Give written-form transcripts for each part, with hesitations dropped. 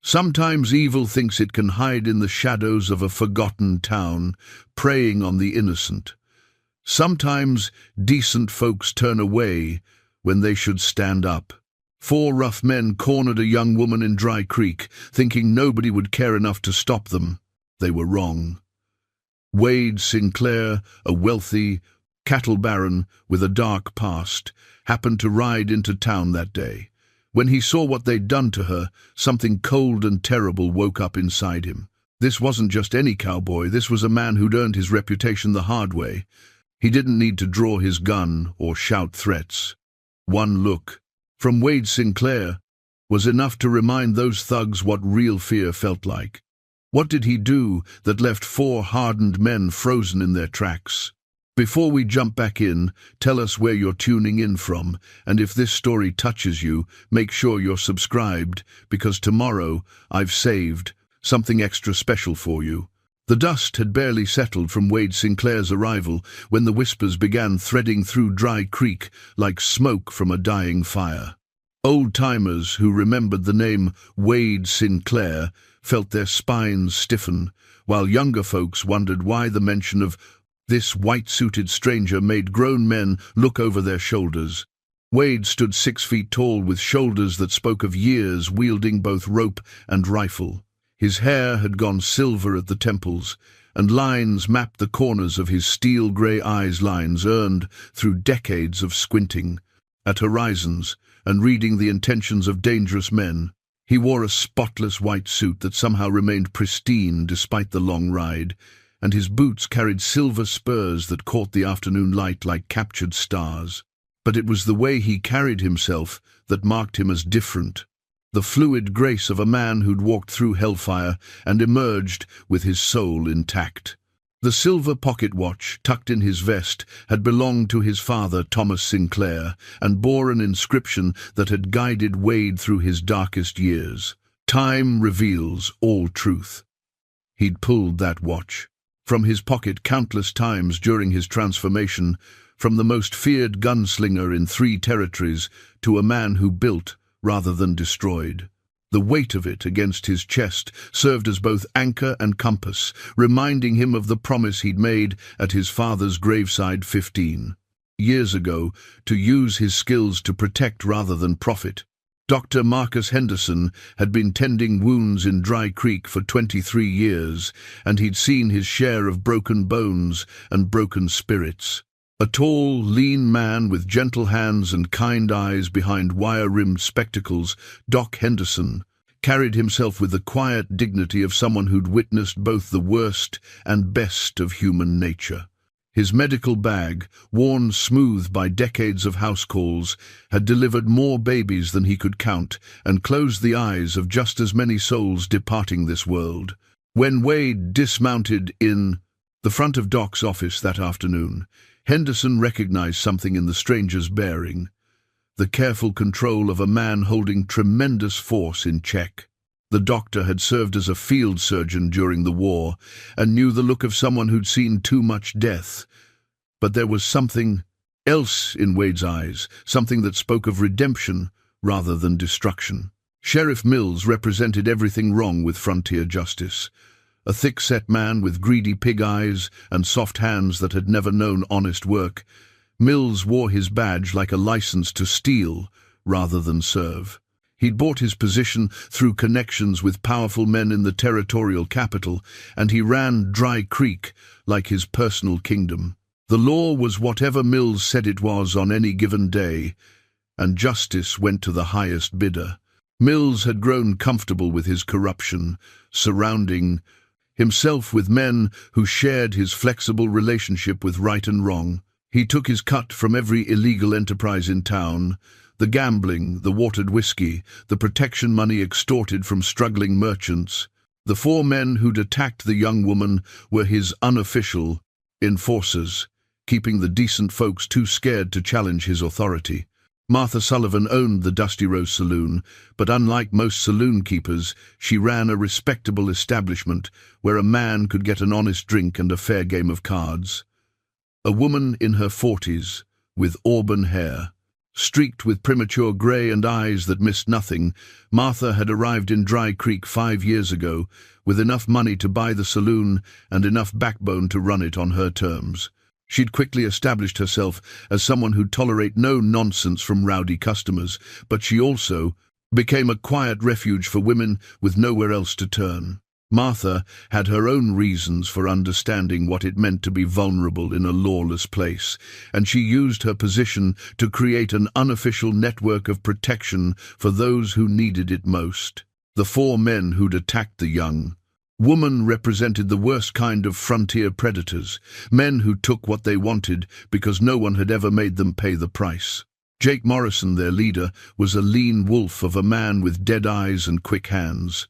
Sometimes evil thinks it can hide in the shadows of a forgotten town, preying on the innocent. Sometimes decent folks turn away when they should stand up. 4 rough men cornered a young woman in Dry Creek, thinking nobody would care enough to stop them. They were wrong. Wade Sinclair, a wealthy cattle baron with a dark past, happened to ride into town that day. When he saw what they'd done to her, something cold and terrible woke up inside him. This wasn't just any cowboy, this was a man who'd earned his reputation the hard way. He didn't need to draw his gun or shout threats. One look from Wade Sinclair was enough to remind those thugs what real fear felt like. What did he do that left 4 hardened men frozen in their tracks? Before we jump back in, tell us where you're tuning in from, and if this story touches you, make sure you're subscribed, because tomorrow I've saved something extra special for you. The dust had barely settled from Wade Sinclair's arrival when the whispers began threading through Dry Creek like smoke from a dying fire. Old-timers who remembered the name Wade Sinclair felt their spines stiffen, while younger folks wondered why the mention of this white-suited stranger made grown men look over their shoulders. Wade stood 6 feet tall with shoulders that spoke of years wielding both rope and rifle. His hair had gone silver at the temples, and lines mapped the corners of his steel-grey eyes, lines earned through decades of squinting at horizons and reading the intentions of dangerous men. He wore a spotless white suit that somehow remained pristine despite the long ride, and his boots carried silver spurs that caught the afternoon light like captured stars. But it was the way he carried himself that marked him as different. The fluid grace of a man who'd walked through hellfire and emerged with his soul intact. The silver pocket watch, tucked in his vest, had belonged to his father, Thomas Sinclair, and bore an inscription that had guided Wade through his darkest years. Time reveals all truth. He'd pulled that watch from his pocket countless times during his transformation, from the most feared gunslinger in 3 territories to a man who built rather than destroyed. The weight of it against his chest served as both anchor and compass, reminding him of the promise he'd made at his father's graveside 15 years ago, to use his skills to protect rather than profit. Dr. Marcus Henderson had been tending wounds in Dry Creek for 23 years, and he'd seen his share of broken bones and broken spirits. A tall, lean man with gentle hands and kind eyes behind wire-rimmed spectacles, Doc Henderson carried himself with the quiet dignity of someone who'd witnessed both the worst and best of human nature. His medical bag, worn smooth by decades of house calls, had delivered more babies than he could count and closed the eyes of just as many souls departing this world. When Wade dismounted in the front of Doc's office that afternoon, Henderson recognized something in the stranger's bearing, the careful control of a man holding tremendous force in check. The doctor had served as a field surgeon during the war and knew the look of someone who'd seen too much death. But there was something else in Wade's eyes, something that spoke of redemption rather than destruction. Sheriff Mills represented everything wrong with frontier justice. A thick-set man with greedy pig eyes and soft hands that had never known honest work, Mills wore his badge like a license to steal rather than serve. He'd bought his position through connections with powerful men in the territorial capital, and he ran Dry Creek like his personal kingdom. The law was whatever Mills said it was on any given day, and justice went to the highest bidder. Mills had grown comfortable with his corruption, surrounding himself with men who shared his flexible relationship with right and wrong. He took his cut from every illegal enterprise in town, the gambling, the watered whiskey, the protection money extorted from struggling merchants. The 4 men who'd attacked the young woman were his unofficial enforcers, keeping the decent folks too scared to challenge his authority. Martha Sullivan owned the Dusty Rose Saloon, but unlike most saloon keepers, she ran a respectable establishment where a man could get an honest drink and a fair game of cards. A woman in her 40s, with auburn hair, Streaked with premature grey and eyes that missed nothing, Martha had arrived in Dry Creek 5 years ago, with enough money to buy the saloon and enough backbone to run it on her terms. She'd quickly established herself as someone who'd tolerate no nonsense from rowdy customers, but she also became a quiet refuge for women with nowhere else to turn. Martha had her own reasons for understanding what it meant to be vulnerable in a lawless place, and she used her position to create an unofficial network of protection for those who needed it most. The 4 men who'd attacked the young woman represented the worst kind of frontier predators, men who took what they wanted because no one had ever made them pay the price. Jake Morrison, their leader, was a lean wolf of a man with dead eyes and quick hands.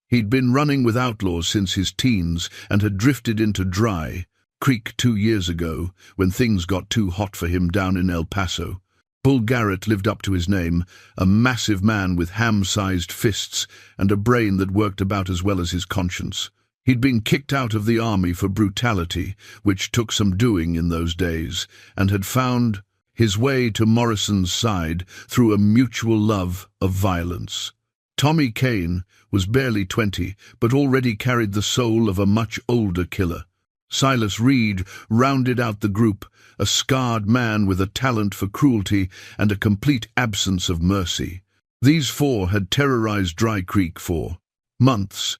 He'd been running with outlaws since his teens and had drifted into Dry Creek 2 years ago when things got too hot for him down in El Paso. Bull Garrett lived up to his name, a massive man with ham-sized fists and a brain that worked about as well as his conscience. He'd been kicked out of the army for brutality, which took some doing in those days, and had found his way to Morrison's side through a mutual love of violence. Tommy Kane was barely 20, but already carried the soul of a much older killer. Silas Reed rounded out the group, a scarred man with a talent for cruelty and a complete absence of mercy. These 4 had terrorized Dry Creek for months,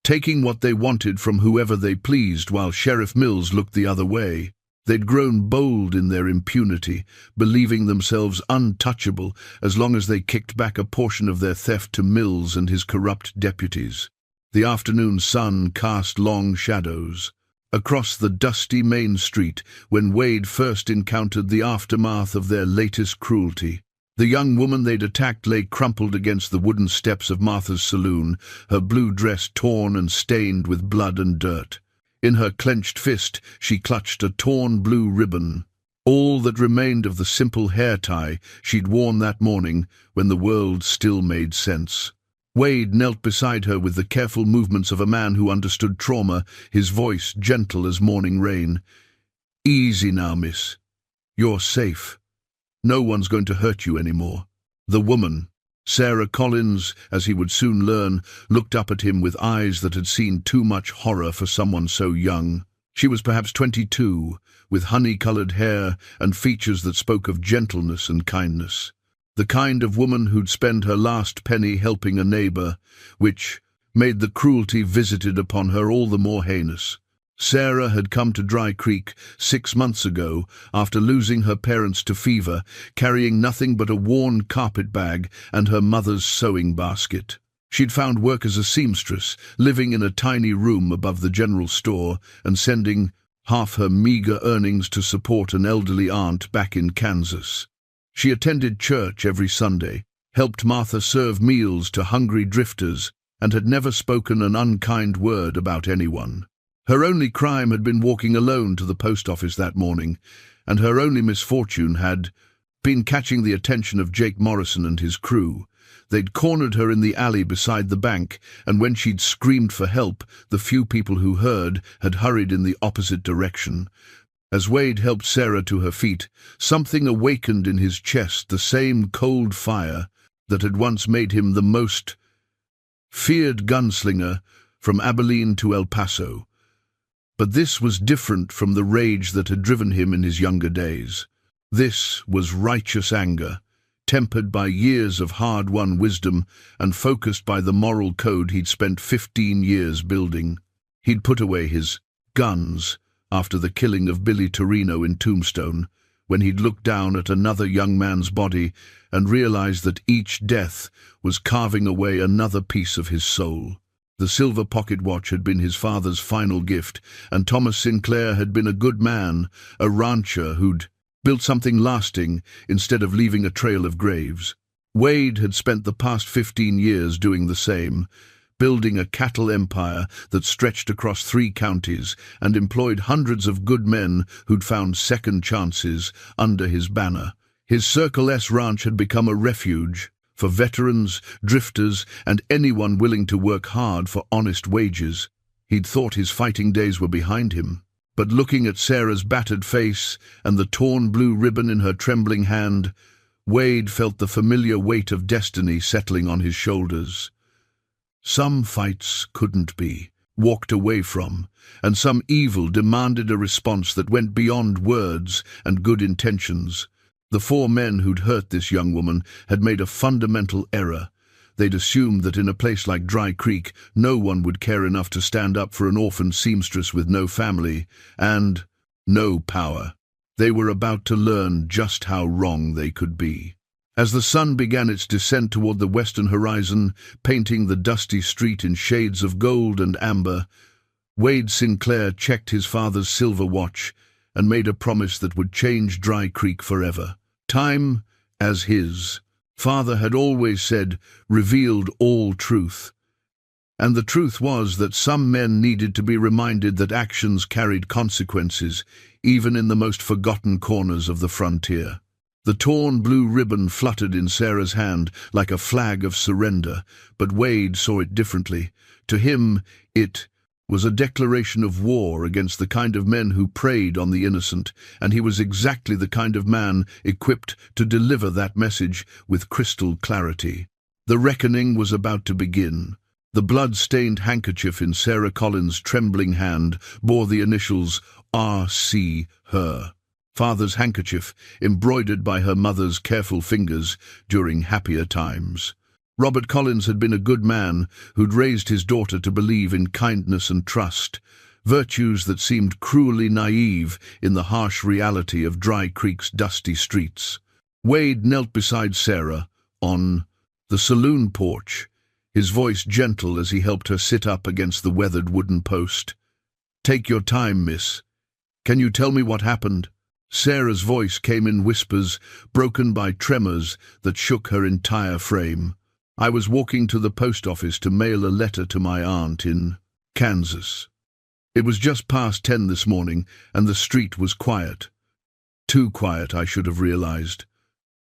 taking what they wanted from whoever they pleased while Sheriff Mills looked the other way. They'd grown bold in their impunity, believing themselves untouchable as long as they kicked back a portion of their theft to Mills and his corrupt deputies. The afternoon sun cast long shadows across the dusty main street when Wade first encountered the aftermath of their latest cruelty. The young woman they'd attacked lay crumpled against the wooden steps of Martha's saloon, her blue dress torn and stained with blood and dirt. In her clenched fist she clutched a torn blue ribbon, all that remained of the simple hair tie she'd worn that morning when the world still made sense. Wade knelt beside her with the careful movements of a man who understood trauma, his voice gentle as morning rain. "Easy now, miss. You're safe. No one's going to hurt you anymore." The woman, Sarah Collins, as he would soon learn, looked up at him with eyes that had seen too much horror for someone so young. She was perhaps 22, with honey-colored hair and features that spoke of gentleness and kindness. The kind of woman who'd spend her last penny helping a neighbor, which made the cruelty visited upon her all the more heinous. Sarah had come to Dry Creek 6 months ago after losing her parents to fever, carrying nothing but a worn carpet bag and her mother's sewing basket. She'd found work as a seamstress, living in a tiny room above the general store and sending half her meager earnings to support an elderly aunt back in Kansas. She attended church every Sunday, helped Martha serve meals to hungry drifters, and had never spoken an unkind word about anyone. Her only crime had been walking alone to the post office that morning, and her only misfortune had been catching the attention of Jake Morrison and his crew. They'd cornered her in the alley beside the bank, and when she'd screamed for help, the few people who heard had hurried in the opposite direction. As Wade helped Sarah to her feet, something awakened in his chest, the same cold fire that had once made him the most feared gunslinger from Abilene to El Paso. But this was different from the rage that had driven him in his younger days. This was righteous anger, tempered by years of hard-won wisdom and focused by the moral code he'd spent 15 years building. He'd put away his guns after the killing of Billy Torino in Tombstone, when he'd looked down at another young man's body and realized that each death was carving away another piece of his soul. The silver pocket watch had been his father's final gift, and Thomas Sinclair had been a good man, a rancher who'd built something lasting instead of leaving a trail of graves. Wade had spent the past 15 years doing the same, building a cattle empire that stretched across 3 counties and employed hundreds of good men who'd found second chances under his banner. His Circle S ranch had become a refuge for veterans, drifters, and anyone willing to work hard for honest wages. He'd thought his fighting days were behind him, but looking at Sarah's battered face and the torn blue ribbon in her trembling hand, Wade felt the familiar weight of destiny settling on his shoulders. Some fights couldn't be walked away from, and some evil demanded a response that went beyond words and good intentions. The four men who'd hurt this young woman had made a fundamental error. They'd assumed that in a place like Dry Creek, no one would care enough to stand up for an orphan seamstress with no family and no power. They were about to learn just how wrong they could be. As the sun began its descent toward the western horizon, painting the dusty street in shades of gold and amber, Wade Sinclair checked his father's silver watch and made a promise that would change Dry Creek forever. Time, as his father had always said, revealed all truth. And the truth was that some men needed to be reminded that actions carried consequences, even in the most forgotten corners of the frontier. The torn blue ribbon fluttered in Sarah's hand like a flag of surrender, but Wade saw it differently. To him, it was a declaration of war against the kind of men who preyed on the innocent, and he was exactly the kind of man equipped to deliver that message with crystal clarity. The reckoning was about to begin. The blood-stained handkerchief in Sarah Collins' trembling hand bore the initials R.C. Her. Father's handkerchief, embroidered by her mother's careful fingers during happier times. Robert Collins had been a good man who'd raised his daughter to believe in kindness and trust, virtues that seemed cruelly naive in the harsh reality of Dry Creek's dusty streets. Wade knelt beside Sarah on the saloon porch, his voice gentle as he helped her sit up against the weathered wooden post. "Take your time, miss. Can you tell me what happened?" Sarah's voice came in whispers, broken by tremors that shook her entire frame. "I was walking to the post office to mail a letter to my aunt in Kansas. It was just past 10 this morning, and the street was quiet. Too quiet, I should have realized."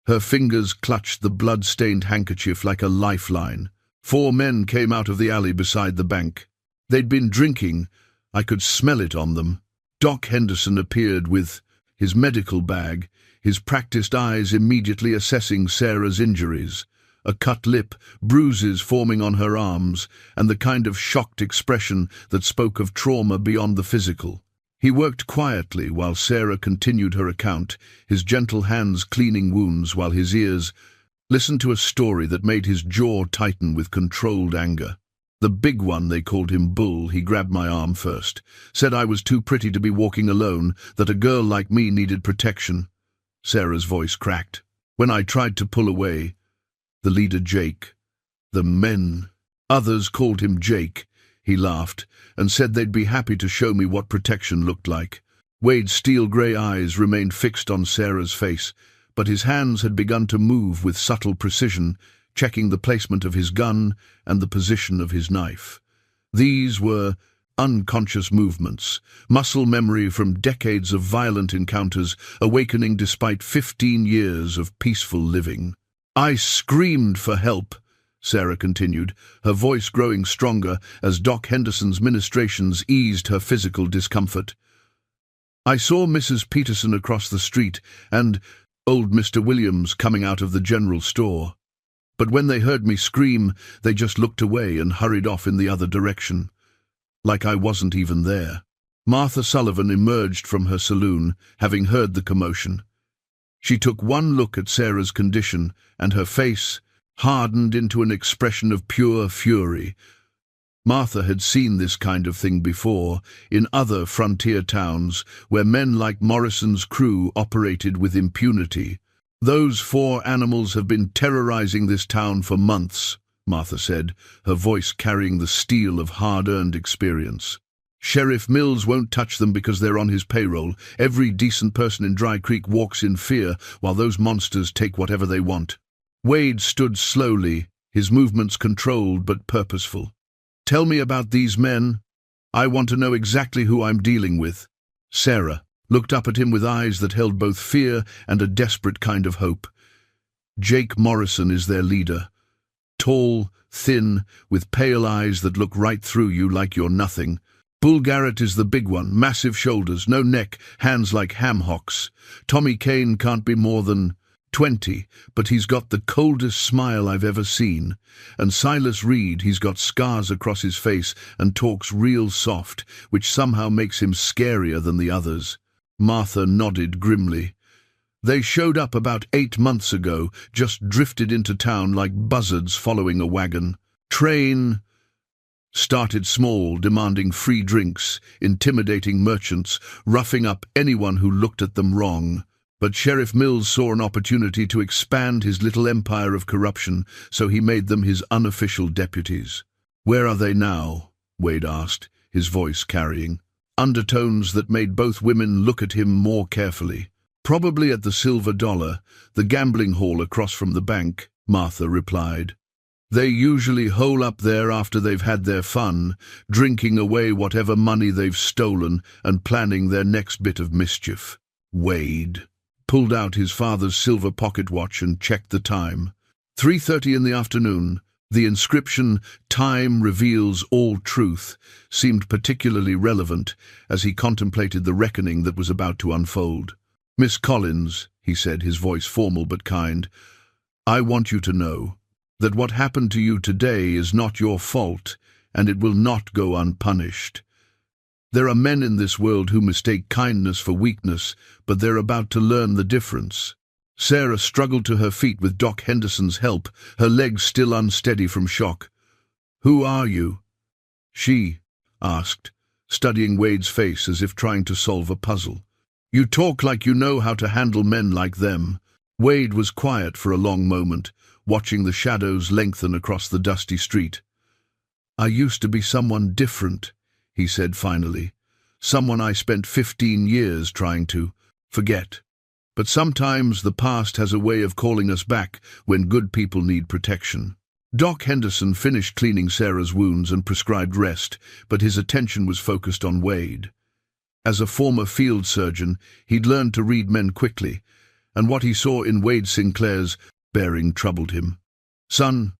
Her fingers clutched the blood-stained handkerchief like a lifeline. 4 men came out of the alley beside the bank. They'd been drinking. I could smell it on them. Doc Henderson appeared with his medical bag, his practiced eyes immediately assessing Sarah's injuries. A cut lip, bruises forming on her arms, and the kind of shocked expression that spoke of trauma beyond the physical. He worked quietly while Sarah continued her account, his gentle hands cleaning wounds while his ears listened to a story that made his jaw tighten with controlled anger. The big one, they called him Bull. He grabbed my arm first, said I was too pretty to be walking alone, that a girl like me needed protection. Sarah's voice cracked. When I tried to pull away, the leader Jake, the men, others called him Jake. He laughed and said they'd be happy to show me what protection looked like. Wade's steel-grey eyes remained fixed on Sarah's face, but his hands had begun to move with subtle precision, checking the placement of his gun and the position of his knife. These were unconscious movements, muscle memory from decades of violent encounters, awakening despite 15 years of peaceful living. "I screamed for help," Sarah continued, her voice growing stronger as Doc Henderson's ministrations eased her physical discomfort. "I saw Mrs. Peterson across the street and old Mr. Williams coming out of the general store. But when they heard me scream, they just looked away and hurried off in the other direction, like I wasn't even there." Martha Sullivan emerged from her saloon, having heard the commotion. She took one look at Sarah's condition, and her face hardened into an expression of pure fury. Martha had seen this kind of thing before, in other frontier towns, where men like Morrison's crew operated with impunity. "Those 4 animals have been terrorizing this town for months," Martha said, her voice carrying the steel of hard-earned experience. "Sheriff Mills won't touch them because they're on his payroll. Every decent person in Dry Creek walks in fear, while those monsters take whatever they want." Wade stood slowly, his movements controlled but purposeful. "Tell me about these men. I want to know exactly who I'm dealing with." Sarah looked up at him with eyes that held both fear and a desperate kind of hope. "Jake Morrison is their leader. Tall, thin, with pale eyes that look right through you like you're nothing. Bull Garrett is the big one, massive shoulders, no neck, hands like ham hocks. Tommy Kane can't be more than 20, but he's got the coldest smile I've ever seen. And Silas Reed, he's got scars across his face and talks real soft, which somehow makes him scarier than the others. Martha nodded grimly. They showed up about 8 months ago, just drifted into town like buzzards following a wagon. Train started small, demanding free drinks, intimidating merchants, roughing up anyone who looked at them wrong. But Sheriff Mills saw an opportunity to expand his little empire of corruption, so he made them his unofficial deputies. "Where are they now?" Wade asked, his voice carrying undertones that made both women look at him more carefully. "Probably at the Silver Dollar, the gambling hall across from the bank," Martha replied. "They usually hole up there after they've had their fun, drinking away whatever money they've stolen and planning their next bit of mischief." Wade pulled out his father's silver pocket watch and checked the time. 3:30 in the afternoon. The inscription, "Time reveals all truth," seemed particularly relevant as he contemplated the reckoning that was about to unfold. "Miss Collins," he said, his voice formal but kind, "I want you to know that what happened to you today is not your fault, and it will not go unpunished. There are men in this world who mistake kindness for weakness, but they're about to learn the difference." Sarah struggled to her feet with Doc Henderson's help, her legs still unsteady from shock. "Who are you?" she asked, studying Wade's face as if trying to solve a puzzle. "You talk like you know how to handle men like them." Wade was quiet for a long moment, watching the shadows lengthen across the dusty street. "I used to be someone different," he said finally. "Someone I spent 15 years trying to forget. But sometimes the past has a way of calling us back when good people need protection." Doc Henderson finished cleaning Sarah's wounds and prescribed rest, but his attention was focused on Wade. As a former field surgeon, he'd learned to read men quickly, and what he saw in Wade Sinclair's bearing troubled him. "Son,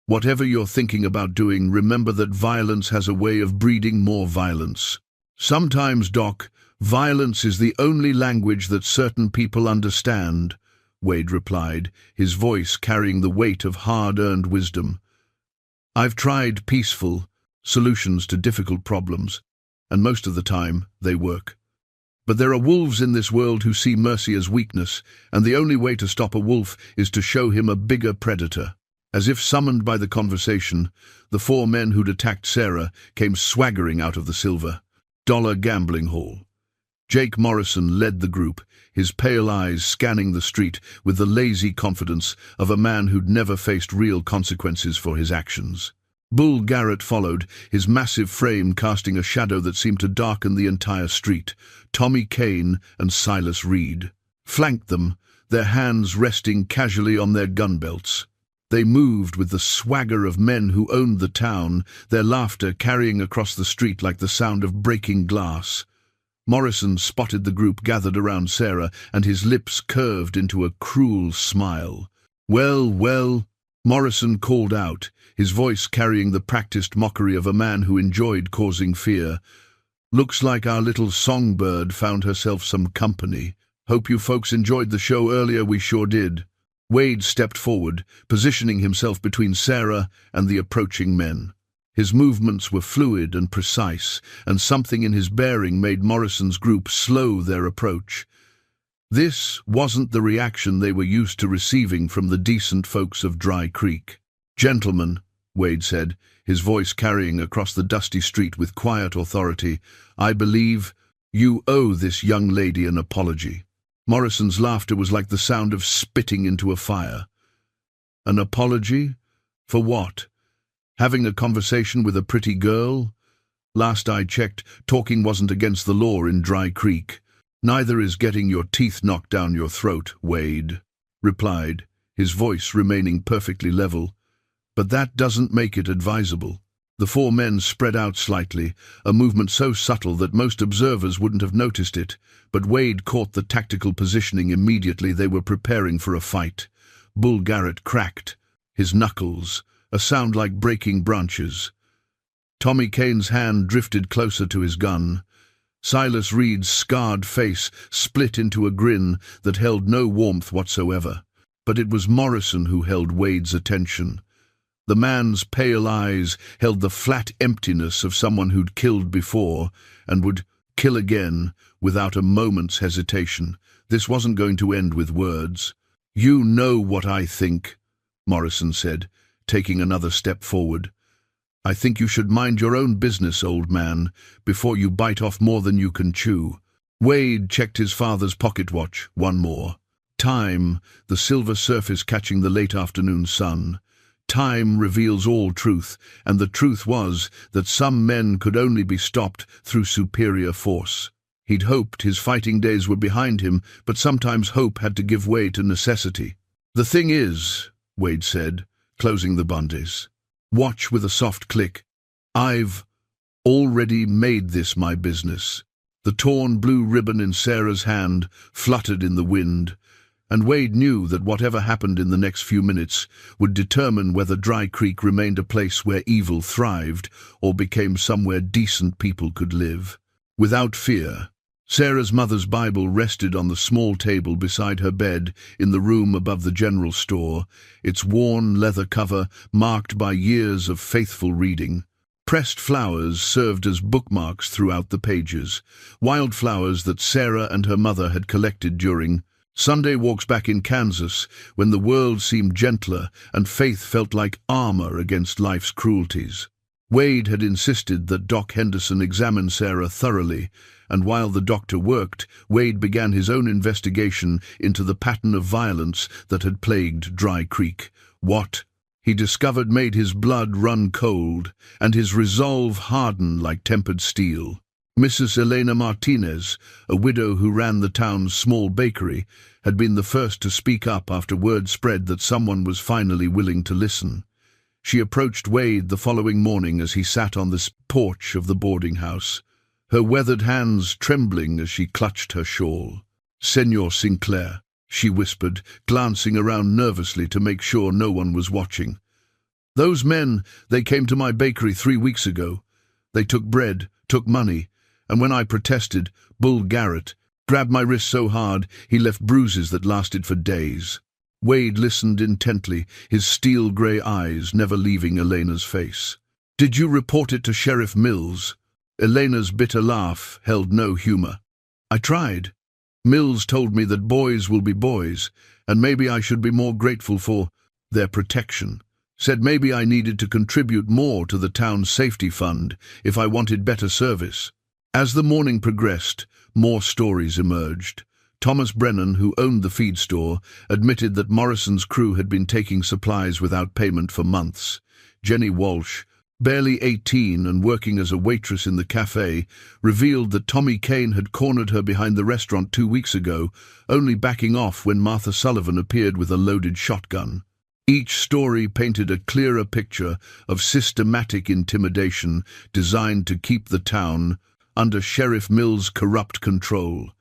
whatever you're thinking about doing, remember that violence has a way of breeding more violence." "Sometimes, Doc, violence is the only language that certain people understand," Wade replied, his voice carrying the weight of hard-earned wisdom. "I've tried peaceful solutions to difficult problems, and most of the time they work. But there are wolves in this world who see mercy as weakness, and the only way to stop a wolf is to show him a bigger predator." As if summoned by the conversation, the 4 men who'd attacked Sarah came swaggering out of the Silver Dollar gambling hall. Jake Morrison led the group, his pale eyes scanning the street with the lazy confidence of a man who'd never faced real consequences for his actions. Bull Garrett followed, his massive frame casting a shadow that seemed to darken the entire street. Tommy Kane and Silas Reed flanked them, their hands resting casually on their gun belts. They moved with the swagger of men who owned the town, their laughter carrying across the street like the sound of breaking glass. Morrison spotted the group gathered around Sarah, and his lips curved into a cruel smile. "Well, well," Morrison called out, his voice carrying the practiced mockery of a man who enjoyed causing fear. "Looks like our little songbird found herself some company. Hope you folks enjoyed the show earlier, we sure did." Wade stepped forward, positioning himself between Sarah and the approaching men. His movements were fluid and precise, and something in his bearing made Morrison's group slow their approach. This wasn't the reaction they were used to receiving from the decent folks of Dry Creek. "Gentlemen," Wade said, his voice carrying across the dusty street with quiet authority, "I believe you owe this young lady an apology." Morrison's laughter was like the sound of spitting into a fire. "An apology? For what? Having a conversation with a pretty girl? Last I checked, talking wasn't against the law in Dry Creek. Neither is getting your teeth knocked down your throat," Wade replied, his voice remaining perfectly level. "But that doesn't make it advisable." The 4 men spread out slightly, a movement so subtle that most observers wouldn't have noticed it, but Wade caught the tactical positioning immediately. They were preparing for a fight. Bull Garrett cracked, his knuckles, a sound like breaking branches. Tommy Kane's hand drifted closer to his gun. Silas Reed's scarred face split into a grin that held no warmth whatsoever. But it was Morrison who held Wade's attention. The man's pale eyes held the flat emptiness of someone who'd killed before and would kill again without a moment's hesitation. This wasn't going to end with words. "You know what I think," Morrison said, taking another step forward. "I think you should mind your own business, old man, before you bite off more than you can chew." Wade checked his father's pocket watch. One more. Time, the silver surface catching the late afternoon sun. Time reveals all truth, and the truth was that some men could only be stopped through superior force. He'd hoped his fighting days were behind him, but sometimes hope had to give way to necessity. "The thing is," Wade said, closing the Bundys, watch with a soft click, "I've already made this my business." The torn blue ribbon in Sarah's hand fluttered in the wind, and Wade knew that whatever happened in the next few minutes would determine whether Dry Creek remained a place where evil thrived or became somewhere decent people could live. Without fear, Sarah's mother's Bible rested on the small table beside her bed in the room above the general store, its worn leather cover marked by years of faithful reading. Pressed flowers served as bookmarks throughout the pages, wildflowers that Sarah and her mother had collected during Sunday walks back in Kansas, when the world seemed gentler and faith felt like armor against life's cruelties. Wade had insisted that Doc Henderson examine Sarah thoroughly, and while the doctor worked, Wade began his own investigation into the pattern of violence that had plagued Dry Creek. What he discovered made his blood run cold, and his resolve harden like tempered steel. Mrs. Elena Martinez, a widow who ran the town's small bakery, had been the first to speak up after word spread that someone was finally willing to listen. She approached Wade the following morning as he sat on the porch of the boarding house, her weathered hands trembling as she clutched her shawl. "Senor Sinclair," she whispered, glancing around nervously to make sure no one was watching. "Those men, they came to my bakery 3 weeks ago. They took bread, took money, and when I protested, Bull Garrett grabbed my wrist so hard he left bruises that lasted for days." Wade listened intently, his steel-grey eyes never leaving Elena's face. "Did you report it to Sheriff Mills?" Elena's bitter laugh held no humor. "I tried. Mills told me that boys will be boys, and maybe I should be more grateful for their protection. Said maybe I needed to contribute more to the town's safety fund if I wanted better service." As the morning progressed, more stories emerged. Thomas Brennan, who owned the feed store, admitted that Morrison's crew had been taking supplies without payment for months. Jenny Walsh, barely 18 and working as a waitress in the cafe, revealed that Tommy Kane had cornered her behind the restaurant 2 weeks ago, only backing off when Martha Sullivan appeared with a loaded shotgun. Each story painted a clearer picture of systematic intimidation designed to keep the town under Sheriff Mills' corrupt control.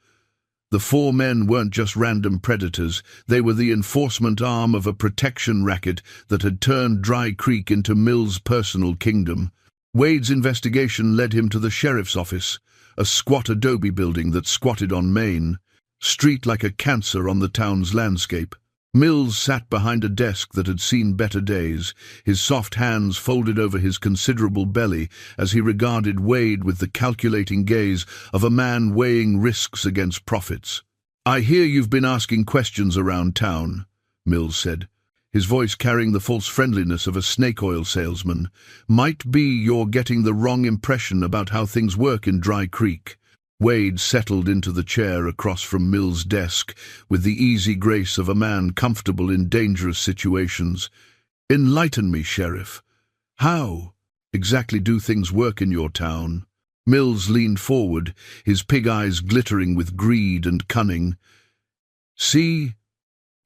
The 4 men weren't just random predators, they were the enforcement arm of a protection racket that had turned Dry Creek into Mills' personal kingdom. Wade's investigation led him to the sheriff's office, a squat adobe building that squatted on Main Street like a cancer on the town's landscape. Mills sat behind a desk that had seen better days, his soft hands folded over his considerable belly as he regarded Wade with the calculating gaze of a man weighing risks against profits. "I hear you've been asking questions around town," Mills said, his voice carrying the false friendliness of a snake oil salesman. "Might be you're getting the wrong impression about how things work in Dry Creek." Wade settled into the chair across from Mills' desk with the easy grace of a man comfortable in dangerous situations. "Enlighten me, Sheriff. How exactly do things work in your town?" Mills leaned forward, his pig eyes glittering with greed and cunning. "See,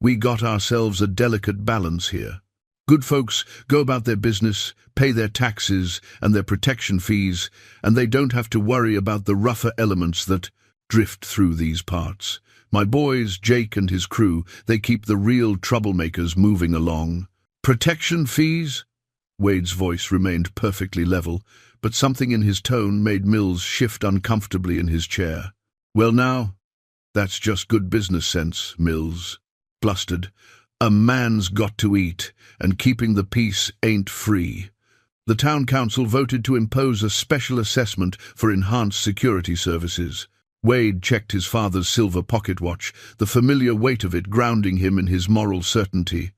we got ourselves a delicate balance here. Good folks go about their business, pay their taxes and their protection fees, and they don't have to worry about the rougher elements that drift through these parts. My boys, Jake and his crew, they keep the real troublemakers moving along." "Protection fees?" Wade's voice remained perfectly level, but something in his tone made Mills shift uncomfortably in his chair. "Well now, that's just good business sense," Mills blustered. A man's got to eat, and keeping the peace ain't free. The town council voted to impose a special assessment for enhanced security services. Wade checked his father's silver pocket watch, the familiar weight of it grounding him in his moral certainty.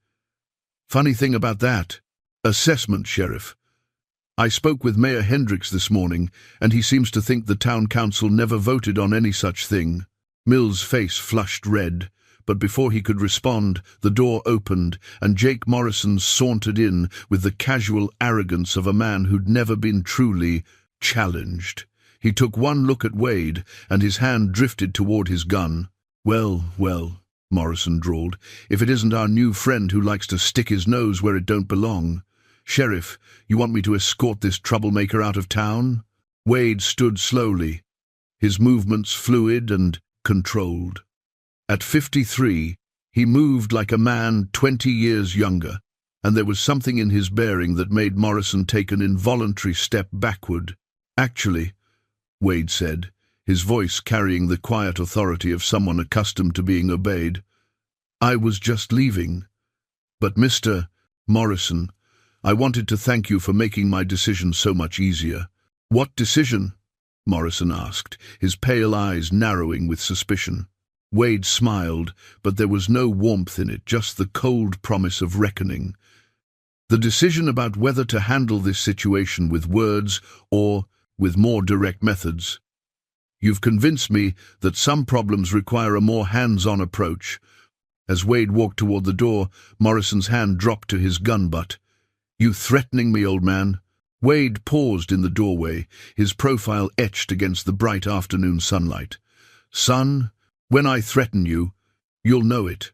Funny thing about that. Assessment, Sheriff. I spoke with Mayor Hendricks this morning, and he seems to think the town council never voted on any such thing. Mill's face flushed red, but before he could respond, the door opened, and Jake Morrison sauntered in with the casual arrogance of a man who'd never been truly challenged. He took one look at Wade, and his hand drifted toward his gun. Well, Morrison drawled, if it isn't our new friend who likes to stick his nose where it don't belong. Sheriff, you want me to escort this troublemaker out of town? Wade stood slowly, his movements fluid and controlled. At 53, he moved like a man 20 years younger, and there was something in his bearing that made Morrison take an involuntary step backward. Actually, Wade said, his voice carrying the quiet authority of someone accustomed to being obeyed, I was just leaving. But Mr. Morrison, I wanted to thank you for making my decision so much easier. What decision? Morrison asked, his pale eyes narrowing with suspicion. Wade smiled, but there was no warmth in it, just the cold promise of reckoning. The decision about whether to handle this situation with words or with more direct methods. You've convinced me that some problems require a more hands-on approach. As Wade walked toward the door, Morrison's hand dropped to his gun butt. You threatening me, old man? Wade paused in the doorway, his profile etched against the bright afternoon sunlight. Son, when I threaten you, you'll know it.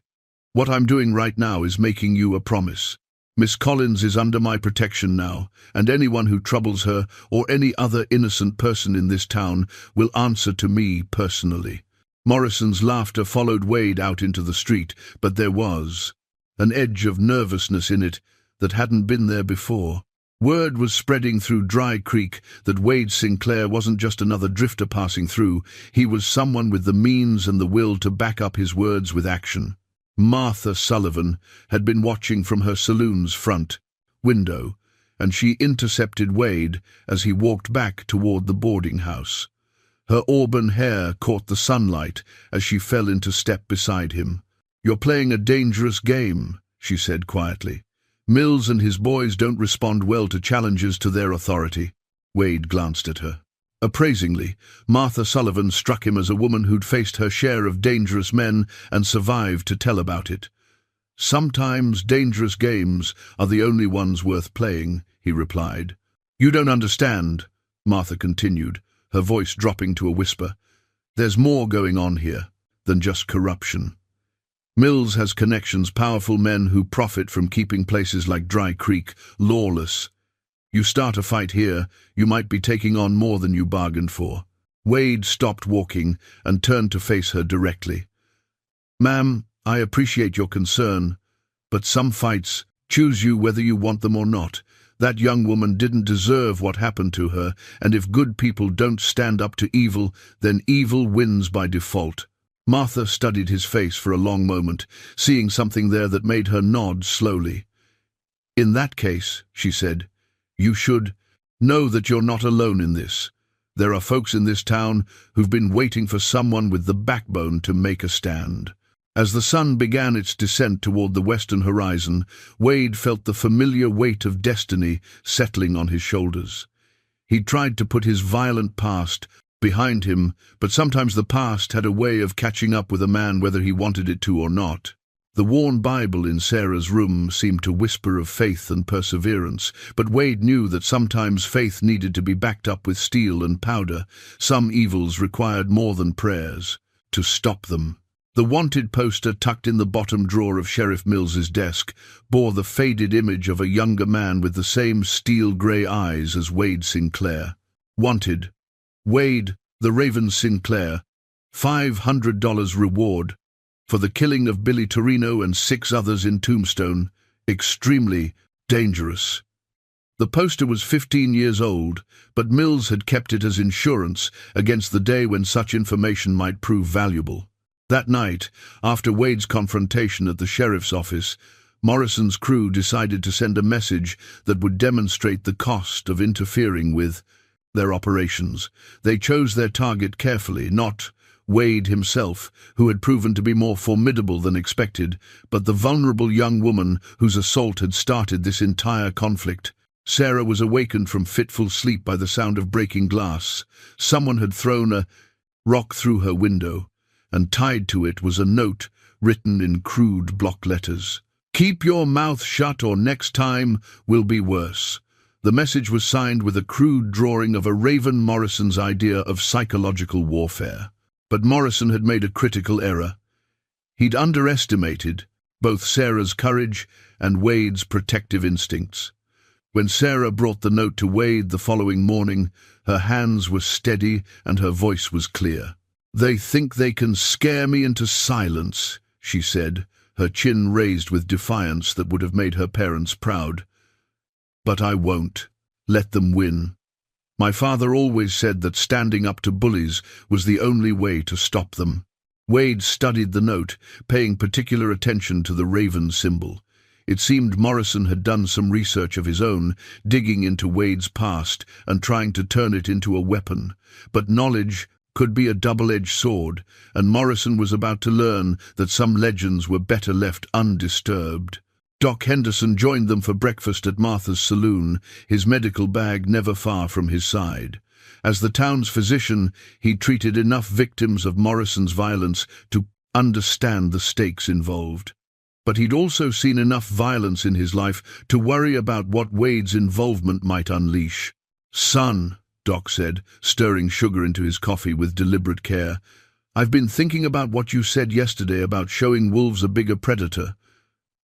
What I'm doing right now is making you a promise. Miss Collins is under my protection now, and anyone who troubles her or any other innocent person in this town will answer to me personally. Morrison's laughter followed Wade out into the street, but there was an edge of nervousness in it that hadn't been there before. Word was spreading through Dry Creek that Wade Sinclair wasn't just another drifter passing through, he was someone with the means and the will to back up his words with action. Martha Sullivan had been watching from her saloon's front window, and she intercepted Wade as he walked back toward the boarding house. Her auburn hair caught the sunlight as she fell into step beside him. You're playing a dangerous game, she said quietly. Mills and his boys don't respond well to challenges to their authority. Wade glanced at her. Appraisingly, Martha Sullivan struck him as a woman who'd faced her share of dangerous men and survived to tell about it. Sometimes dangerous games are the only ones worth playing, he replied. You don't understand, Martha continued, her voice dropping to a whisper. There's more going on here than just corruption. Mills has connections, powerful men who profit from keeping places like Dry Creek lawless. You start a fight here, you might be taking on more than you bargained for. Wade stopped walking and turned to face her directly. Ma'am, I appreciate your concern, but some fights choose you whether you want them or not. That young woman didn't deserve what happened to her, and if good people don't stand up to evil, then evil wins by default. Martha studied his face for a long moment, seeing something there that made her nod slowly. In that case, she said, you should know that you're not alone in this. There are folks in this town who've been waiting for someone with the backbone to make a stand. As the sun began its descent toward the western horizon, Wade felt the familiar weight of destiny settling on his shoulders. He tried to put his violent past behind him, but sometimes the past had a way of catching up with a man whether he wanted it to or not. The worn Bible in Sarah's room seemed to whisper of faith and perseverance, but Wade knew that sometimes faith needed to be backed up with steel and powder. Some evils required more than prayers to stop them. The wanted poster tucked in the bottom drawer of Sheriff Mills's desk bore the faded image of a younger man with the same steel-grey eyes as Wade Sinclair. Wanted. Wade, the Raven Sinclair, $500 reward for the killing of Billy Torino and 6 others in Tombstone. Extremely dangerous. The poster was 15 years old, but Mills had kept it as insurance against the day when such information might prove valuable. That night, after Wade's confrontation at the sheriff's office, Morrison's crew decided to send a message that would demonstrate the cost of interfering with their operations. They chose their target carefully, not Wade himself, who had proven to be more formidable than expected, but the vulnerable young woman whose assault had started this entire conflict. Sarah was awakened from fitful sleep by the sound of breaking glass. Someone had thrown a rock through her window, and tied to it was a note written in crude block letters. "Keep your mouth shut or next time will be worse." The message was signed with a crude drawing of a Raven Morrison's idea of psychological warfare. But Morrison had made a critical error. He'd underestimated both Sarah's courage and Wade's protective instincts. When Sarah brought the note to Wade the following morning, her hands were steady and her voice was clear. "They think they can scare me into silence," she said, her chin raised with defiance that would have made her parents proud. "But I won't. Let them win. My father always said that standing up to bullies was the only way to stop them." Wade studied the note, paying particular attention to the raven symbol. It seemed Morrison had done some research of his own, digging into Wade's past and trying to turn it into a weapon. But knowledge could be a double-edged sword, and Morrison was about to learn that some legends were better left undisturbed. Doc Henderson joined them for breakfast at Martha's saloon, his medical bag never far from his side. As the town's physician, he'd treated enough victims of Morrison's violence to understand the stakes involved. But he'd also seen enough violence in his life to worry about what Wade's involvement might unleash. "Son," Doc said, stirring sugar into his coffee with deliberate care, "I've been thinking about what you said yesterday about showing wolves a bigger predator.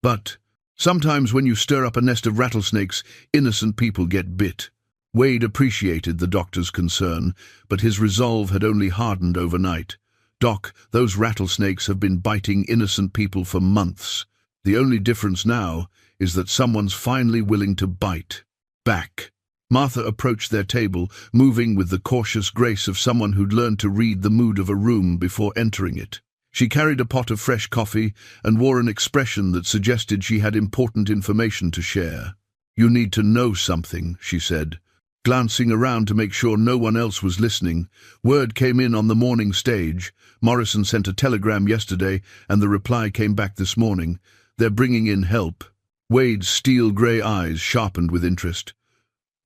But sometimes when you stir up a nest of rattlesnakes, innocent people get bit." Wade appreciated the doctor's concern, but his resolve had only hardened overnight. "Doc, those rattlesnakes have been biting innocent people for months. The only difference now is that someone's finally willing to bite back." Martha approached their table, moving with the cautious grace of someone who'd learned to read the mood of a room before entering it. She carried a pot of fresh coffee and wore an expression that suggested she had important information to share. "You need to know something," she said, glancing around to make sure no one else was listening. "Word came in on the morning stage. Morrison sent a telegram yesterday, and the reply came back this morning. They're bringing in help." Wade's steel-grey eyes sharpened with interest.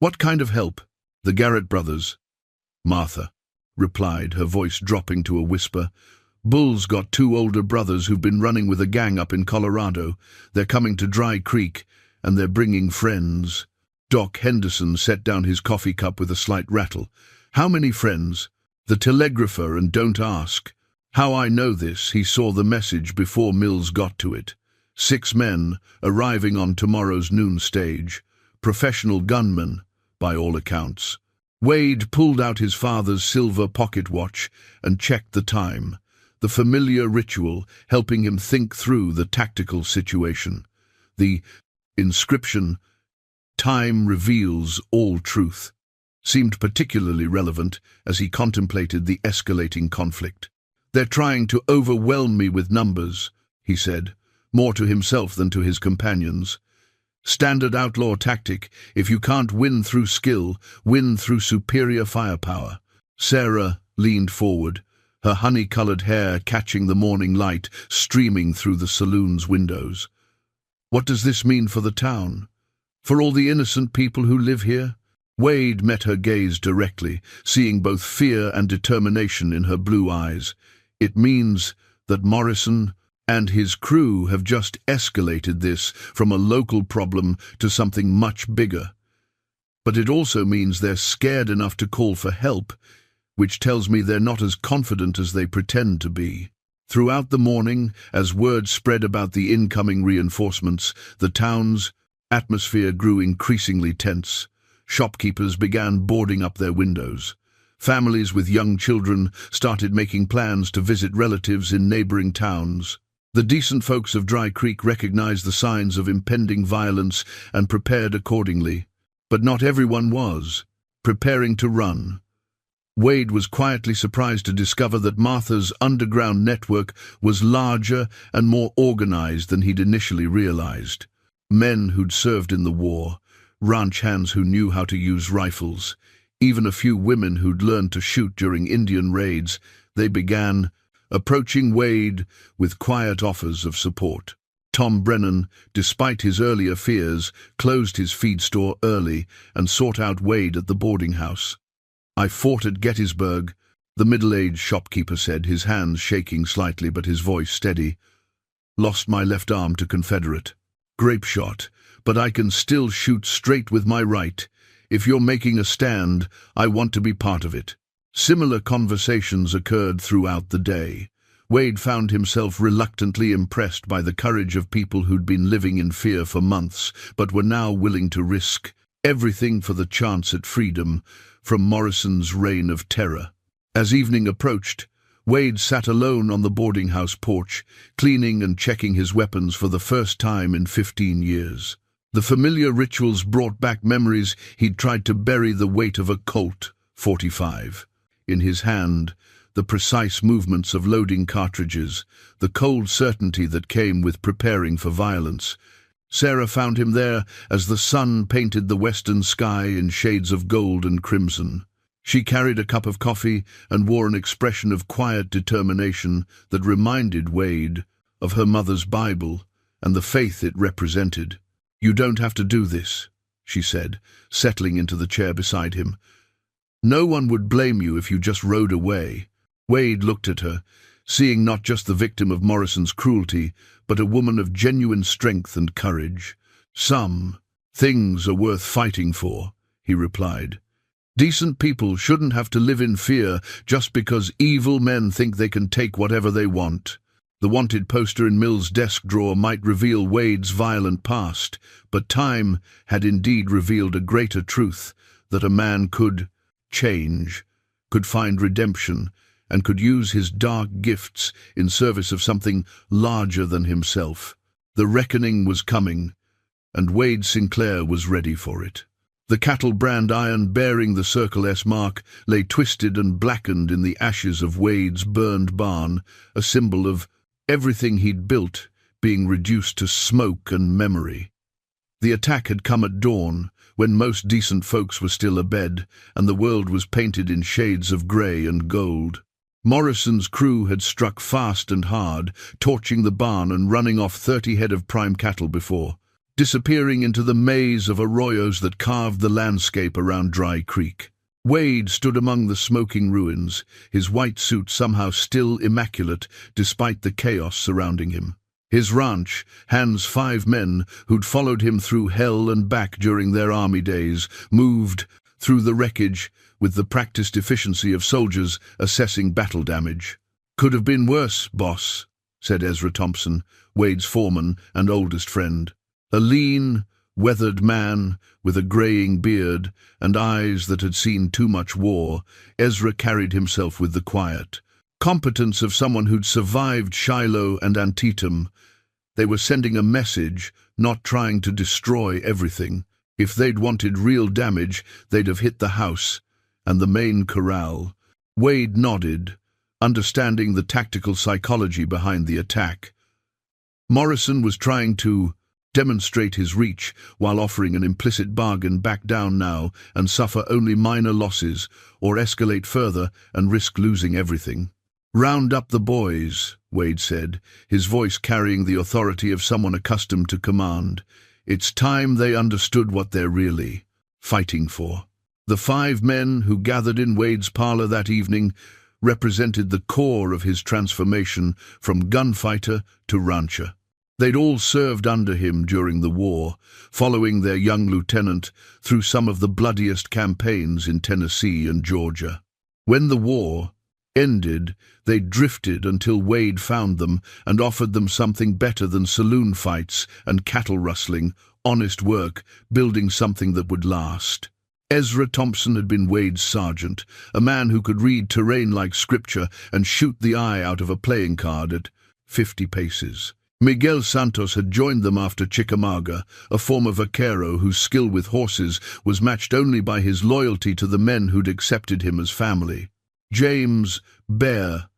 "What kind of help?" "The Garrett brothers," Martha replied, her voice dropping to a whisper. "Bull's got 2 older brothers who've been running with a gang up in Colorado. They're coming to Dry Creek, and they're bringing friends." Doc Henderson set down his coffee cup with a slight rattle. "How many friends?" "The telegrapher, and don't ask. How I know this, he saw the message before Mills got to it. 6 men arriving on tomorrow's noon stage. Professional gunmen, by all accounts." Wade pulled out his father's silver pocket watch and checked the time, the familiar ritual helping him think through the tactical situation. The inscription, "Time reveals all truth," seemed particularly relevant as he contemplated the escalating conflict. "They're trying to overwhelm me with numbers," he said, more to himself than to his companions. "Standard outlaw tactic. If you can't win through skill, win through superior firepower." Sarah leaned forward, her honey-colored hair catching the morning light streaming through the saloon's windows. "What does this mean for the town? For all the innocent people who live here?" Wade met her gaze directly, seeing both fear and determination in her blue eyes. "It means that Morrison and his crew have just escalated this from a local problem to something much bigger. But it also means they're scared enough to call for help, which tells me they're not as confident as they pretend to be." Throughout the morning, as word spread about the incoming reinforcements, the town's atmosphere grew increasingly tense. Shopkeepers began boarding up their windows. Families with young children started making plans to visit relatives in neighboring towns. The decent folks of Dry Creek recognized the signs of impending violence and prepared accordingly. But not everyone was preparing to run. Wade was quietly surprised to discover that Martha's underground network was larger and more organized than he'd initially realized. Men who'd served in the war, ranch hands who knew how to use rifles, even a few women who'd learned to shoot during Indian raids, they began approaching Wade with quiet offers of support. Tom Brennan, despite his earlier fears, closed his feed store early and sought out Wade at the boarding house. "I fought at Gettysburg," the middle-aged shopkeeper said, his hands shaking slightly but his voice steady. "Lost my left arm to Confederate. Grape shot, but I can still shoot straight with my right. If you're making a stand, I want to be part of it." Similar conversations occurred throughout the day. Wade found himself reluctantly impressed by the courage of people who'd bade living in fear for months, but were now willing to risk everything for the chance at freedom from Morrison's reign of terror. As evening approached, Wade sat alone on the boarding house porch, cleaning and checking his weapons for the first time in 15 years. The familiar rituals brought back memories he'd tried to bury the weight of a Colt .45. In his hand, the precise movements of loading cartridges, the cold certainty that came with preparing for violence. Sarah found him there as the sun painted the western sky in shades of gold and crimson. She carried a cup of coffee and wore an expression of quiet determination that reminded Wade of her mother's Bible and the faith it represented. "You don't have to do this," she said, settling into the chair beside him. "No one would blame you if you just rode away." Wade looked at her, seeing not just the victim of Morrison's cruelty, but a woman of genuine strength and courage. "Some things are worth fighting for," he replied. "Decent people shouldn't have to live in fear just because evil men think they can take whatever they want." The wanted poster in Mill's desk drawer might reveal Wade's violent past, but time had indeed revealed a greater truth, that a man could change, could find redemption, and could use his dark gifts in service of something larger than himself. The reckoning was coming, and Wade Sinclair was ready for it. The cattle brand iron bearing the Circle S mark lay twisted and blackened in the ashes of Wade's burned barn, a symbol of everything he'd built being reduced to smoke and memory. The attack had come at dawn, when most decent folks were still abed, and the world was painted in shades of grey and gold. Morrison's crew had struck fast and hard, torching the barn and running off 30 head of prime cattle before, disappearing into the maze of arroyos that carved the landscape around Dry Creek. Wade stood among the smoking ruins, his white suit somehow still immaculate despite the chaos surrounding him. His ranch, Han's 5 men who'd followed him through hell and back during their army days, moved through the wreckage with the practiced efficiency of soldiers assessing battle damage. "Could have been worse, boss," said Ezra Thompson, Wade's foreman and oldest friend. A lean, weathered man with a greying beard and eyes that had seen too much war, Ezra carried himself with the quiet competence of someone who'd survived Shiloh and Antietam. They were sending a message, not trying to destroy everything. If they'd wanted real damage, they'd have hit the house and the main corral. Wade nodded, understanding the tactical psychology behind the attack. Morrison was trying to demonstrate his reach while offering an implicit bargain: back down now and suffer only minor losses, or escalate further and risk losing everything. "Round up the boys," Wade said, his voice carrying the authority of someone accustomed to command. "It's time they understood what they're really fighting for." The 5 men who gathered in Wade's parlor that evening represented the core of his transformation from gunfighter to rancher. They'd all served under him during the war, following their young lieutenant through some of the bloodiest campaigns in Tennessee and Georgia. When the war ended, they drifted until Wade found them and offered them something better than saloon fights and cattle rustling: honest work, building something that would last. Ezra Thompson had been Wade's sergeant, a man who could read terrain like scripture and shoot the eye out of a playing card at 50 paces. Miguel Santos had joined them after Chickamauga, a former vaquero whose skill with horses was matched only by his loyalty to the men who'd accepted him as family. James Bear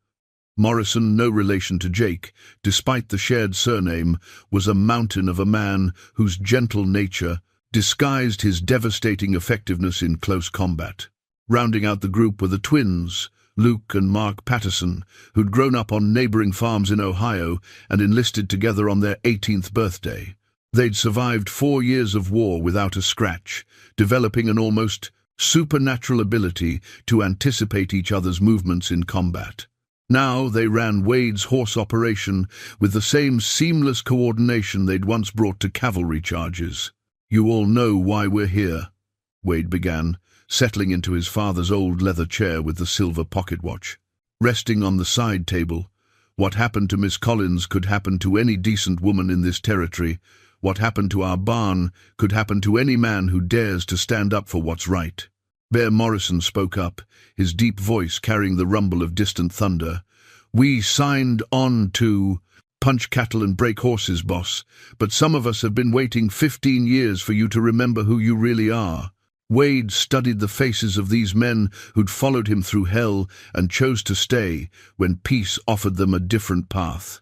Morrison, no relation to Jake, despite the shared surname, was a mountain of a man whose gentle nature disguised his devastating effectiveness in close combat. Rounding out the group were the twins, Luke and Mark Patterson, who'd grown up on neighboring farms in Ohio and enlisted together on their 18th birthday. They'd survived 4 years of war without a scratch, developing an almost supernatural ability to anticipate each other's movements in combat. Now they ran Wade's horse operation with the same seamless coordination they'd once brought to cavalry charges. "You all know why we're here," Wade began, settling into his father's old leather chair with the silver pocket watch. Resting on the side table, what happened to Miss Collins could happen to any decent woman in this territory. What happened to our barn could happen to any man who dares to stand up for what's right. Bear Morrison spoke up, his deep voice carrying the rumble of distant thunder. "We signed on to punch cattle and break horses, boss, but some of us have been waiting 15 years for you to remember who you really are." Wade studied the faces of these men who'd followed him through hell and chose to stay when peace offered them a different path.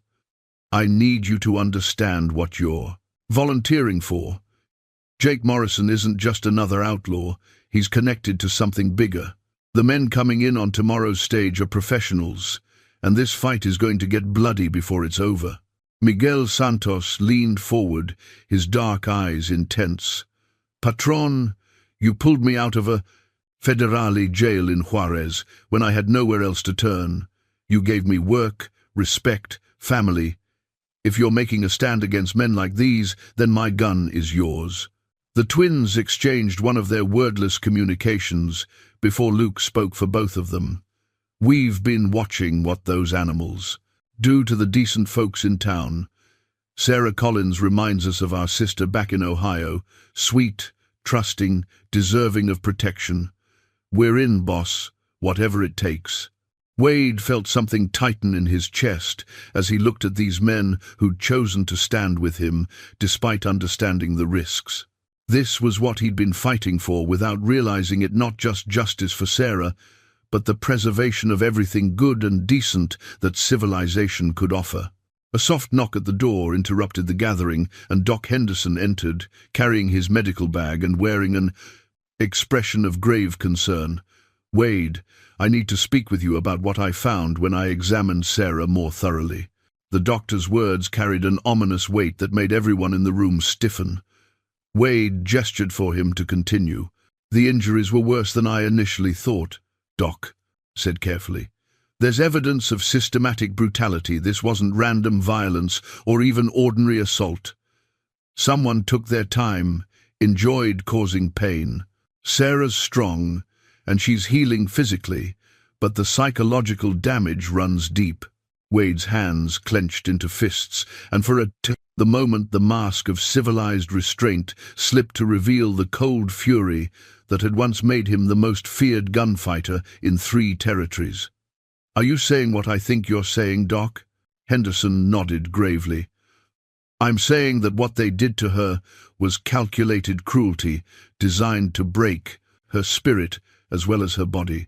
"I need you to understand what you're volunteering for. Jake Morrison isn't just another outlaw, he's connected to something bigger. The men coming in on tomorrow's stage are professionals, and this fight is going to get bloody before it's over." Miguel Santos leaned forward, his dark eyes intense. "Patron, you pulled me out of a federale jail in Juarez when I had nowhere else to turn. You gave me work, respect, family. If you're making a stand against men like these, then my gun is yours." The twins exchanged one of their wordless communications before Luke spoke for both of them. "We've been watching what those animals do to the decent folks in town. Sarah Collins reminds us of our sister back in Ohio, sweet, trusting, deserving of protection. We're in, boss, whatever it takes." Wade felt something tighten in his chest as he looked at these men who'd chosen to stand with him despite understanding the risks. This was what he'd been fighting for without realizing it, not just justice for Sarah, but the preservation of everything good and decent that civilization could offer. A soft knock at the door interrupted the gathering, and Doc Henderson entered, carrying his medical bag and wearing an expression of grave concern. "Wade, I need to speak with you about what I found when I examined Sarah more thoroughly." The doctor's words carried an ominous weight that made everyone in the room stiffen. Wade gestured for him to continue. "The injuries were worse than I initially thought," Doc said carefully. "There's evidence of systematic brutality. This wasn't random violence or even ordinary assault. Someone took their time, enjoyed causing pain. Sarah's strong, and she's healing physically, but the psychological damage runs deep." Wade's hands clenched into fists, and for the moment the mask of civilized restraint slipped to reveal the cold fury that had once made him the most feared gunfighter in 3 territories. "Are you saying what I think you're saying, Doc?" Henderson nodded gravely. "I'm saying that what they did to her was calculated cruelty, designed to break her spirit as well as her body.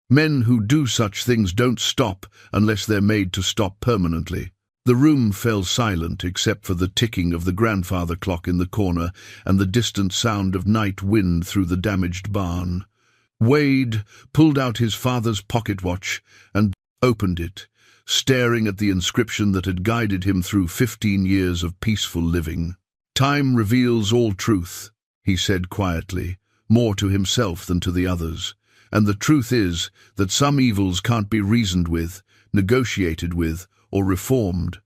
Men who do such things don't stop unless they're made to stop permanently." The room fell silent except for the ticking of the grandfather clock in the corner and the distant sound of night wind through the damaged barn. Wade pulled out his father's pocket watch and opened it, staring at the inscription that had guided him through 15 years of peaceful living. "Time reveals all truth," he said quietly, more to himself than to the others. "And the truth is that some evils can't be reasoned with, negotiated with, or reformed.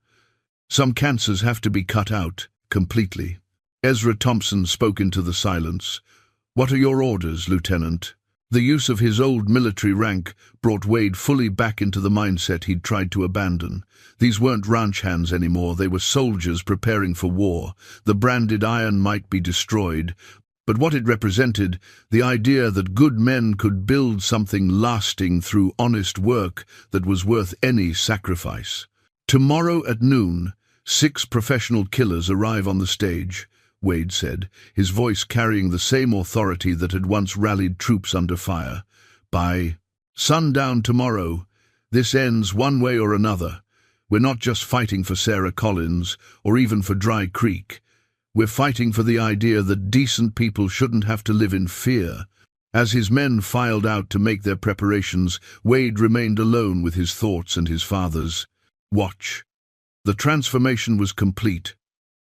Some cancers have to be cut out, completely." Ezra Thompson spoke into the silence. "What are your orders, Lieutenant?" The use of his old military rank brought Wade fully back into the mindset he'd tried to abandon. These weren't ranch hands anymore, they were soldiers preparing for war. The branded iron might be destroyed, but what it represented, the idea that good men could build something lasting through honest work that was worth any sacrifice. "Tomorrow at noon, 6 professional killers arrive on the stage, Wade said, his voice carrying the same authority that had once rallied troops under fire. By sundown tomorrow, this ends one way or another. We're not just fighting for Sarah Collins, or even for Dry Creek. We're fighting for the idea that decent people shouldn't have to live in fear. As his men filed out to make their preparations, Wade remained alone with his thoughts and his father's. Watch. The transformation was complete.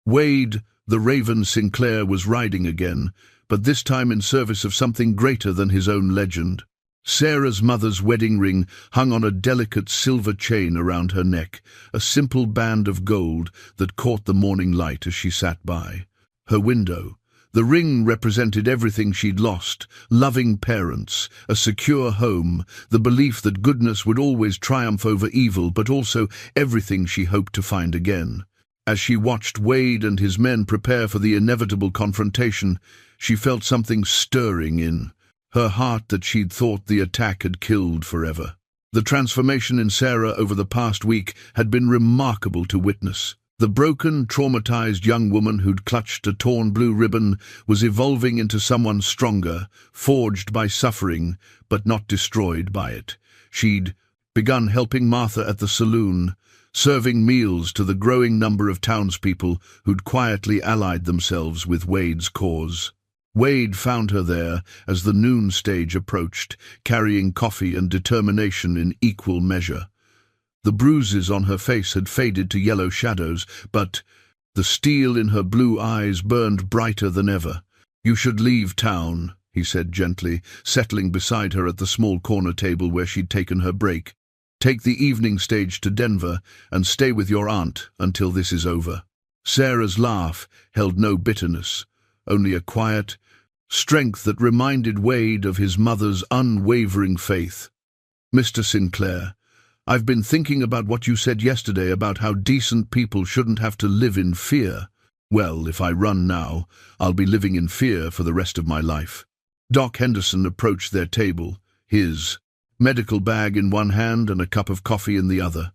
Wade, the Raven Sinclair, was riding again, but this time in service of something greater than his own legend. Sarah's mother's wedding ring hung on a delicate silver chain around her neck, a simple band of gold that caught the morning light as she sat by her window. The ring represented everything she'd lost: loving parents, a secure home, the belief that goodness would always triumph over evil, but also everything she hoped to find again. As she watched Wade and his men prepare for the inevitable confrontation, she felt something stirring in her heart that she'd thought the attack had killed forever. The transformation in Sarah over the past week had been remarkable to witness. The broken, traumatized young woman who'd clutched a torn blue ribbon was evolving into someone stronger, forged by suffering, but not destroyed by it. She'd begun helping Martha at the saloon, serving meals to the growing number of townspeople who'd quietly allied themselves with Wade's cause. Wade found her there as the noon stage approached, carrying coffee and determination in equal measure. The bruises on her face had faded to yellow shadows, but the steel in her blue eyes burned brighter than ever. "You should leave town," he said gently, settling beside her at the small corner table where she'd taken her break. "Take the evening stage to Denver and stay with your aunt until this is over." Sarah's laugh held no bitterness, only a quiet strength that reminded Wade of his mother's unwavering faith. "Mr. Sinclair, I've been thinking about what you said yesterday about how decent people shouldn't have to live in fear. Well, if I run now, I'll be living in fear for the rest of my life." Doc Henderson approached their table, his medical bag in one hand and a cup of coffee in the other.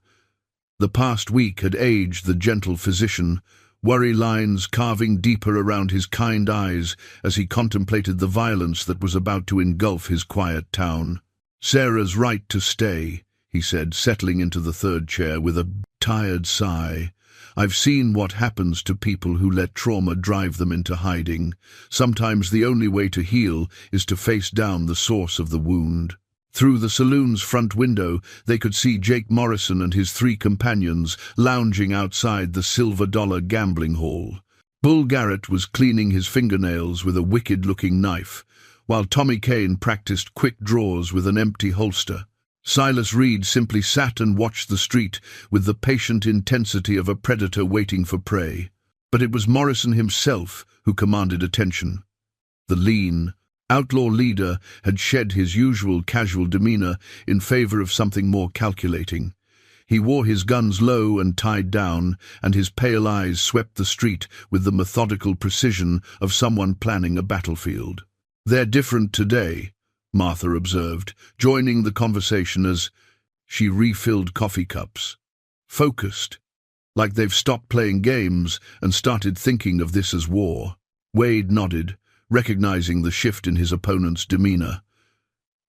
The past week had aged the gentle physician, worry lines carving deeper around his kind eyes as he contemplated the violence that was about to engulf his quiet town. "Sarah's right to stay," he said, settling into the third chair with a tired sigh. "I've seen what happens to people who let trauma drive them into hiding. Sometimes the only way to heal is to face down the source of the wound." Through the saloon's front window, they could see Jake Morrison and his 3 companions lounging outside the Silver Dollar gambling hall. Bull Garrett was cleaning his fingernails with a wicked-looking knife, while Tommy Kane practiced quick draws with an empty holster. Silas Reed simply sat and watched the street with the patient intensity of a predator waiting for prey. But it was Morrison himself who commanded attention. The lean, outlaw leader had shed his usual casual demeanor in favor of something more calculating. He wore his guns low and tied down, and his pale eyes swept the street with the methodical precision of someone planning a battlefield. "They're different today," Martha observed, joining the conversation as she refilled coffee cups. "Focused, like they've stopped playing games and started thinking of this as war." Wade nodded, recognizing the shift in his opponent's demeanor.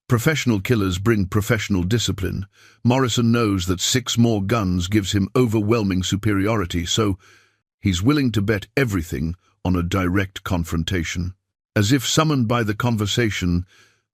Professional killers bring professional discipline. Morrison knows that 6 more guns gives him overwhelming superiority, so he's willing to bet everything on a direct confrontation. As if summoned by the conversation,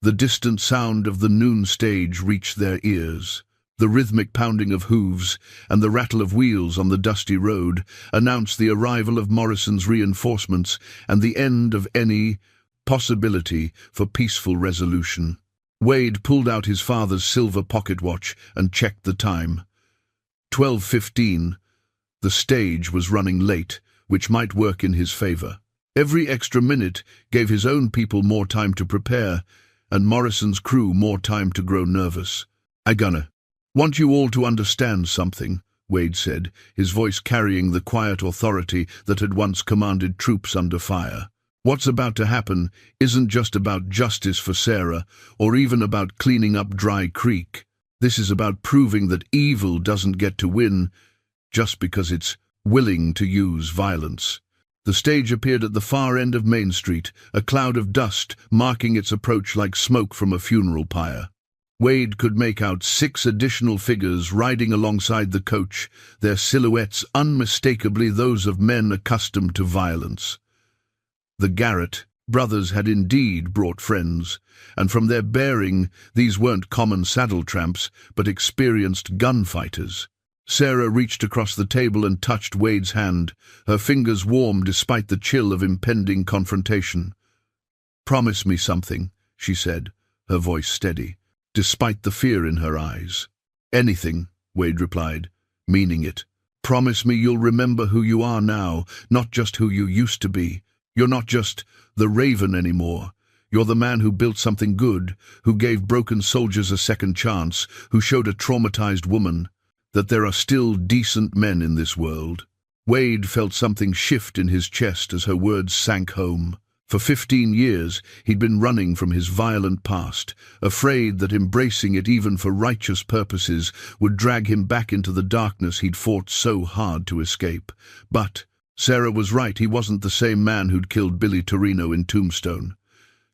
the distant sound of the noon stage reached their ears. The rhythmic pounding of hooves and the rattle of wheels on the dusty road announced the arrival of Morrison's reinforcements and the end of any possibility for peaceful resolution. Wade pulled out his father's silver pocket watch and checked the time. 12:15. The stage was running late, which might work in his favor. Every extra minute gave his own people more time to prepare, and Morrison's crew more time to grow nervous. "I want you all to understand something," Wade said, his voice carrying the quiet authority that had once commanded troops under fire. "What's about to happen isn't just about justice for Sarah, or even about cleaning up Dry Creek. This is about proving that evil doesn't get to win just because it's willing to use violence. The stage appeared at the far end of Main Street, a cloud of dust marking its approach like smoke from a funeral pyre. Wade could make out 6 additional figures riding alongside the coach, their silhouettes unmistakably those of men accustomed to violence. The Garrett brothers had indeed brought friends, and from their bearing, these weren't common saddle tramps, but experienced gunfighters. Sarah reached across the table and touched Wade's hand, her fingers warm despite the chill of impending confrontation. "Promise me something," she said, her voice steady, despite the fear in her eyes. "Anything," Wade replied, meaning it. "Promise me you'll remember who you are now, not just who you used to be. You're not just the Raven anymore. You're the man who built something good, who gave broken soldiers a second chance, who showed a traumatized woman that there are still decent men in this world." Wade felt something shift in his chest as her words sank home. For 15 years, he'd been running from his violent past, afraid that embracing it even for righteous purposes would drag him back into the darkness he'd fought so hard to escape. But Sarah was right, he wasn't the same man who'd killed Billy Torino in Tombstone.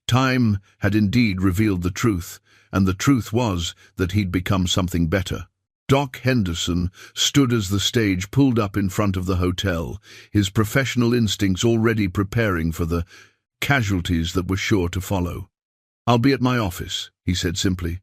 Time had indeed revealed the truth, and the truth was that he'd become something better. Doc Henderson stood as the stage pulled up in front of the hotel, his professional instincts already preparing for the casualties that were sure to follow. "I'll be at my office," he said simply.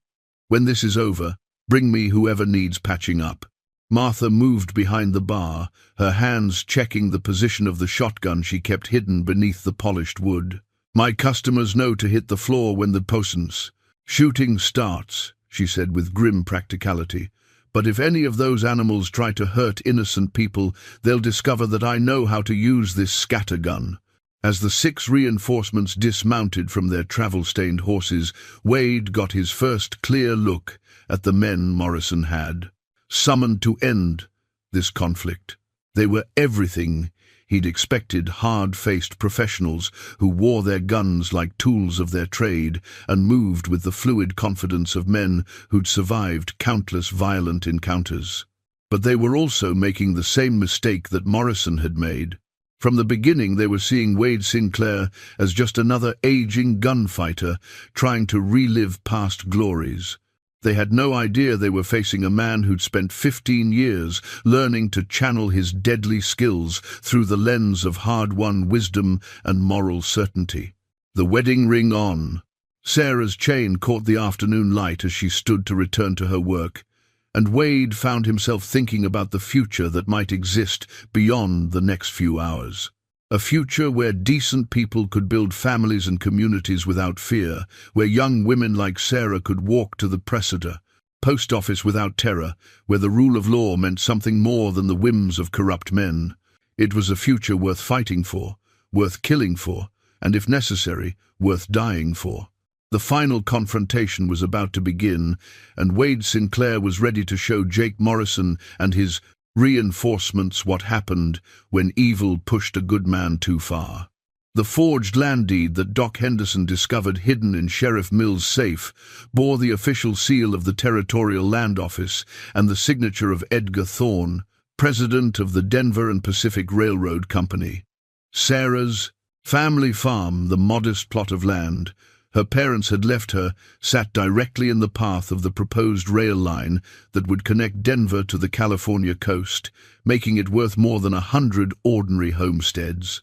"When this is over, bring me whoever needs patching up." Martha moved behind the bar, her hands checking the position of the shotgun she kept hidden beneath the polished wood. "My customers know to hit the floor when the potions shooting starts," she said with grim practicality. "But if any of those animals try to hurt innocent people, they'll discover that I know how to use this scattergun." As the 6 reinforcements dismounted from their travel-stained horses, Wade got his first clear look at the men Morrison had summoned to end this conflict. They were everything he'd expected: hard-faced professionals who wore their guns like tools of their trade and moved with the fluid confidence of men who'd survived countless violent encounters. But they were also making the same mistake that Morrison had made. From the beginning, they were seeing Wade Sinclair as just another aging gunfighter trying to relive past glories. They had no idea they were facing a man who'd spent 15 years learning to channel his deadly skills through the lens of hard-won wisdom and moral certainty. The wedding ring on. Sarah's chain caught the afternoon light as she stood to return to her work, and Wade found himself thinking about the future that might exist beyond the next few hours. A future where decent people could build families and communities without fear, where young women like Sarah could walk to the precipice, post office without terror, where the rule of law meant something more than the whims of corrupt men. It was a future worth fighting for, worth killing for, and if necessary, worth dying for. The final confrontation was about to begin, and Wade Sinclair was ready to show Jake Morrison and his reinforcements what happened when evil pushed a good man too far. The forged land deed that Doc Henderson discovered hidden in Sheriff Mills' safe bore the official seal of the Territorial Land Office and the signature of Edgar Thorne, president of the Denver and Pacific Railroad Company. Sarah's family farm, the modest plot of land her parents had left her, sat directly in the path of the proposed rail line that would connect Denver to the California coast, making it worth more than 100 ordinary homesteads.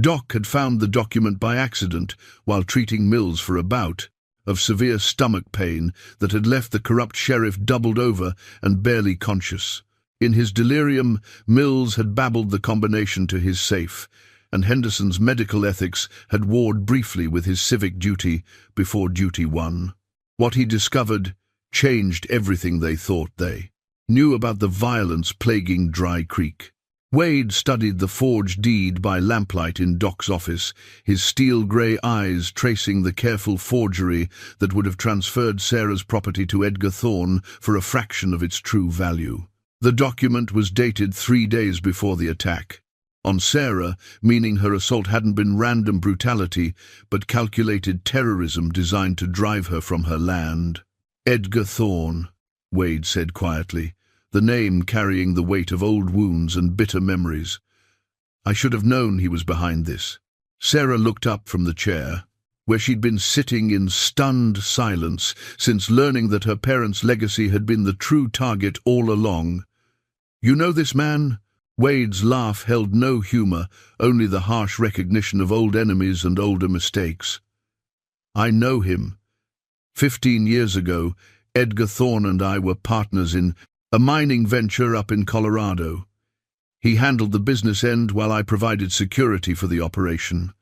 Doc had found the document by accident while treating Mills for a bout of severe stomach pain that had left the corrupt sheriff doubled over and barely conscious. In his delirium, Mills had babbled the combination to his safe, and Henderson's medical ethics had warred briefly with his civic duty before duty won. What he discovered changed everything they thought they knew about the violence plaguing Dry Creek. Wade studied the forged deed by lamplight in Doc's office, his steel-grey eyes tracing the careful forgery that would have transferred Sarah's property to Edgar Thorne for a fraction of its true value. The document was dated 3 days before the attack. On Sarah, meaning her assault hadn't been random brutality, but calculated terrorism designed to drive her from her land. "Edgar Thorne," Wade said quietly, the name carrying the weight of old wounds and bitter memories. I should have known he was behind this. Sarah looked up from the chair, where she'd been sitting in stunned silence since learning that her parents' legacy had been the true target all along. "You know this man?" Wade's laugh held no humor, only the harsh recognition of old enemies and older mistakes. "I know him. 15 years ago, Edgar Thorne and I were partners in a mining venture up in Colorado. He handled the business end while I provided security for the operation.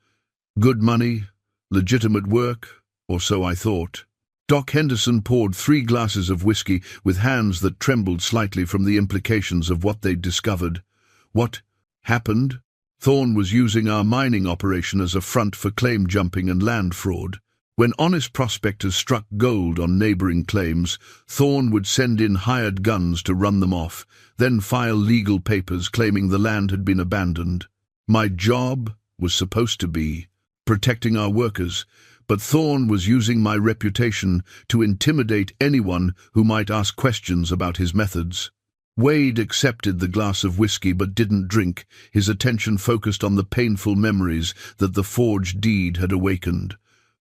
Good money, legitimate work, or so I thought." Doc Henderson poured 3 glasses of whiskey with hands that trembled slightly from the implications of what they'd discovered. "What happened? Thorne was using our mining operation as a front for claim jumping and land fraud. When honest prospectors struck gold on neighboring claims, Thorne would send in hired guns to run them off, then file legal papers claiming the land had been abandoned. My job was supposed to be protecting our workers, but Thorne was using my reputation to intimidate anyone who might ask questions about his methods." Wade accepted the glass of whiskey but didn't drink, his attention focused on the painful memories that the forged deed had awakened.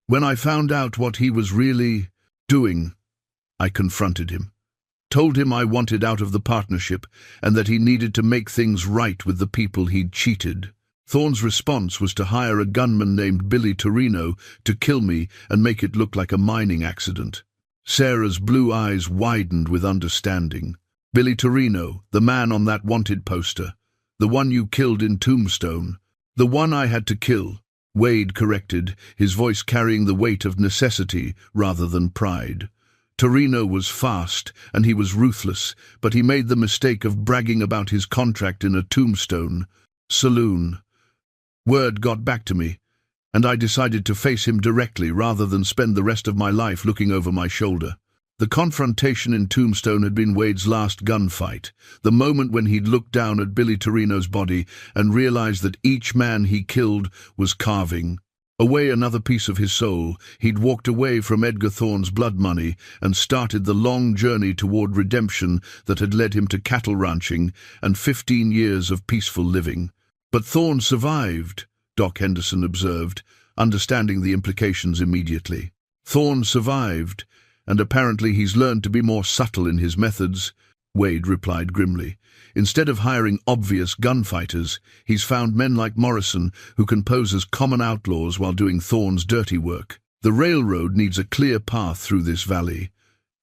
"When I found out what he was really doing, I confronted him. Told him I wanted out of the partnership and that he needed to make things right with the people he'd cheated. Thorne's response was to hire a gunman named Billy Torino to kill me and make it look like a mining accident." Sarah's blue eyes widened with understanding. "Billy Torino, the man on that wanted poster. The one you killed in Tombstone. The one I had to kill," Wade corrected, his voice carrying the weight of necessity rather than pride. "Torino was fast, and he was ruthless, but he made the mistake of bragging about his contract in a Tombstone saloon. Word got back to me, and I decided to face him directly rather than spend the rest of my life looking over my shoulder." The confrontation in Tombstone had been Wade's last gunfight, the moment when he'd looked down at Billy Torino's body and realized that each man he killed was carving away another piece of his soul. He'd walked away from Edgar Thorne's blood money and started the long journey toward redemption that had led him to cattle ranching and 15 years of peaceful living. "But Thorne survived," Doc Henderson observed, understanding the implications immediately. "Thorne survived, and apparently he's learned to be more subtle in his methods," Wade replied grimly. "Instead of hiring obvious gunfighters, he's found men like Morrison who can pose as common outlaws while doing Thorne's dirty work. The railroad needs a clear path through this valley,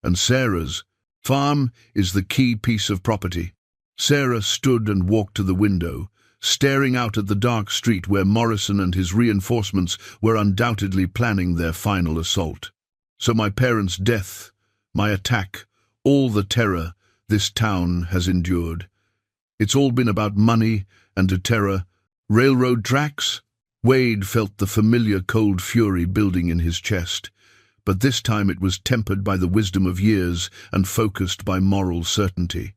and Sarah's farm is the key piece of property." Sarah stood and walked to the window, staring out at the dark street where Morrison and his reinforcements were undoubtedly planning their final assault. "So my parents' death, my attack, all the terror this town has endured. It's all been about money and a terror. Railroad tracks?" Wade felt the familiar cold fury building in his chest, but this time it was tempered by the wisdom of years and focused by moral certainty.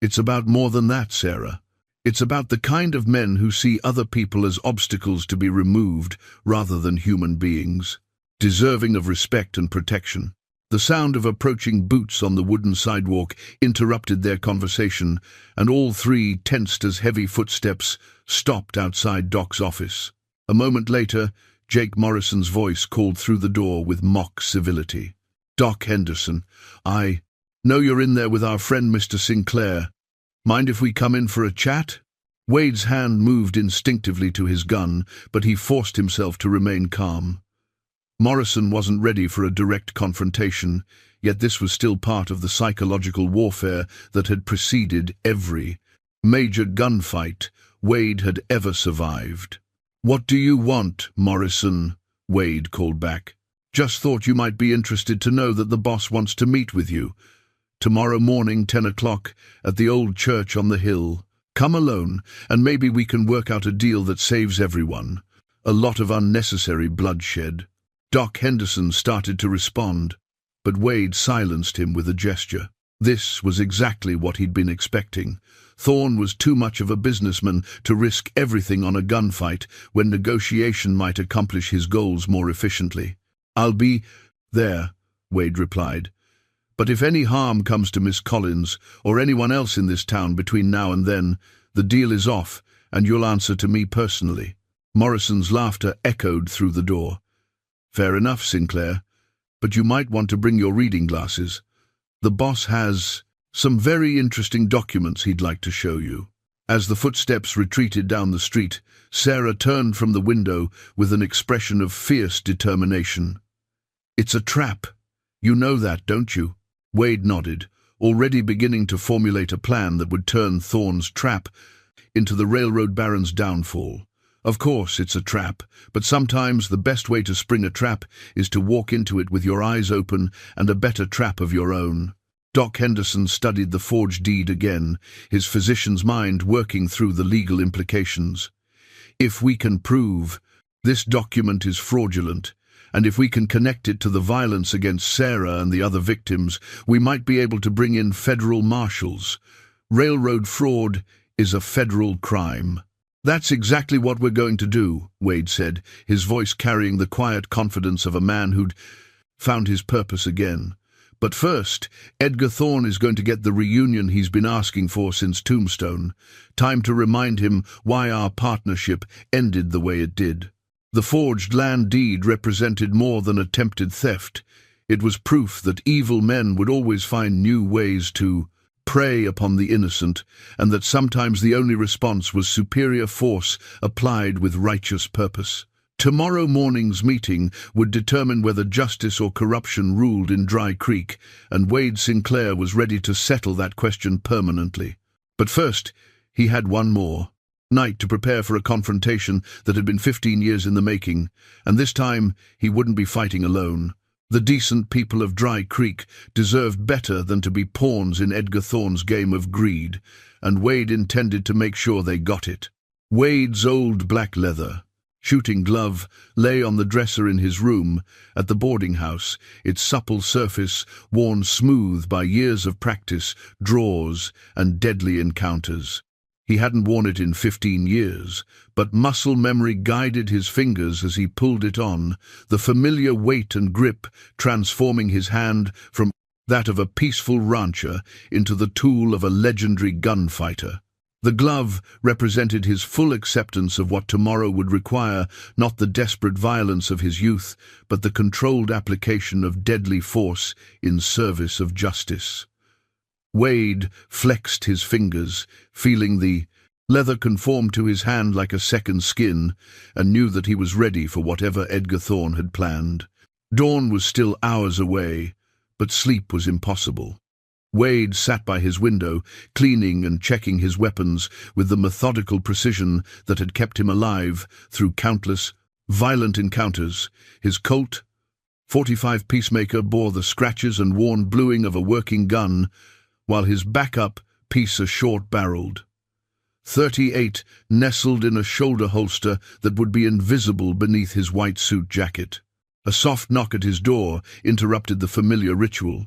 "It's about more than that, Sarah. It's about the kind of men who see other people as obstacles to be removed rather than human beings, deserving of respect and protection." The sound of approaching boots on the wooden sidewalk interrupted their conversation, and all 3 tensed as heavy footsteps stopped outside Doc's office. A moment later, Jake Morrison's voice called through the door with mock civility. "Doc Henderson, I know you're in there with our friend Mr. Sinclair. Mind if we come in for a chat?" Wade's hand moved instinctively to his gun, but he forced himself to remain calm. Morrison wasn't ready for a direct confrontation, yet this was still part of the psychological warfare that had preceded every major gunfight Wade had ever survived. "What do you want, Morrison?" Wade called back. "Just thought you might be interested to know that the boss wants to meet with you. Tomorrow morning, 10 o'clock, at the old church on the hill. Come alone, and maybe we can work out a deal that saves everyone. A lot of unnecessary bloodshed." Doc Henderson started to respond, but Wade silenced him with a gesture. This was exactly what he'd been expecting. Thorne was too much of a businessman to risk everything on a gunfight when negotiation might accomplish his goals more efficiently. "I'll be there," Wade replied, But if any harm comes to Miss Collins or anyone else in this town between now and then, the deal is off, and you'll answer to me personally." Morrison's laughter echoed through the door. "Fair enough, Sinclair, but you might want to bring your reading glasses. The boss has some very interesting documents he'd like to show you." As the footsteps retreated down the street, Sarah turned from the window with an expression of fierce determination. "It's a trap. You know that, don't you?" Wade nodded, already beginning to formulate a plan that would turn Thorne's trap into the railroad baron's downfall. "Of course it's a trap, but sometimes the best way to spring a trap is to walk into it with your eyes open and a better trap of your own." Doc Henderson studied the forged deed again, his physician's mind working through the legal implications. "If we can prove this document is fraudulent, and if we can connect it to the violence against Sarah and the other victims, we might be able to bring in federal marshals. Railroad fraud is a federal crime." "That's exactly what we're going to do," Wade said, his voice carrying the quiet confidence of a man who'd found his purpose again. "But first, Edgar Thorne is going to get the reunion he's been asking for since Tombstone. Time to remind him why our partnership ended the way it did. The forged land deed represented more than attempted theft. It was proof that evil men would always find new ways to prey upon the innocent, and that sometimes the only response was superior force applied with righteous purpose. Tomorrow morning's meeting would determine whether justice or corruption ruled in Dry Creek, and Wade Sinclair was ready to settle that question permanently. But first, he had one more night to prepare for a confrontation that had been 15 years in the making, and this time he wouldn't be fighting alone. The decent people of Dry Creek deserved better than to be pawns in Edgar Thorne's game of greed, and Wade intended to make sure they got it. Wade's old black leather shooting glove lay on the dresser in his room at the boarding house, its supple surface worn smooth by years of practice, draws, and deadly encounters. He hadn't worn it in 15 years, but muscle memory guided his fingers as he pulled it on, the familiar weight and grip transforming his hand from that of a peaceful rancher into the tool of a legendary gunfighter. The glove represented his full acceptance of what tomorrow would require, not the desperate violence of his youth, but the controlled application of deadly force in service of justice. Wade flexed his fingers, feeling the leather conform to his hand like a second skin, and knew that he was ready for whatever Edgar Thorne had planned. Dawn was still hours away, but sleep was impossible. Wade sat by his window, cleaning and checking his weapons with the methodical precision that had kept him alive through countless violent encounters. His Colt .45 Peacemaker bore the scratches and worn bluing of a working gun, while his backup piece, a short-barreled .38, nestled in a shoulder holster that would be invisible beneath his white suit jacket. A soft knock at his door interrupted the familiar ritual,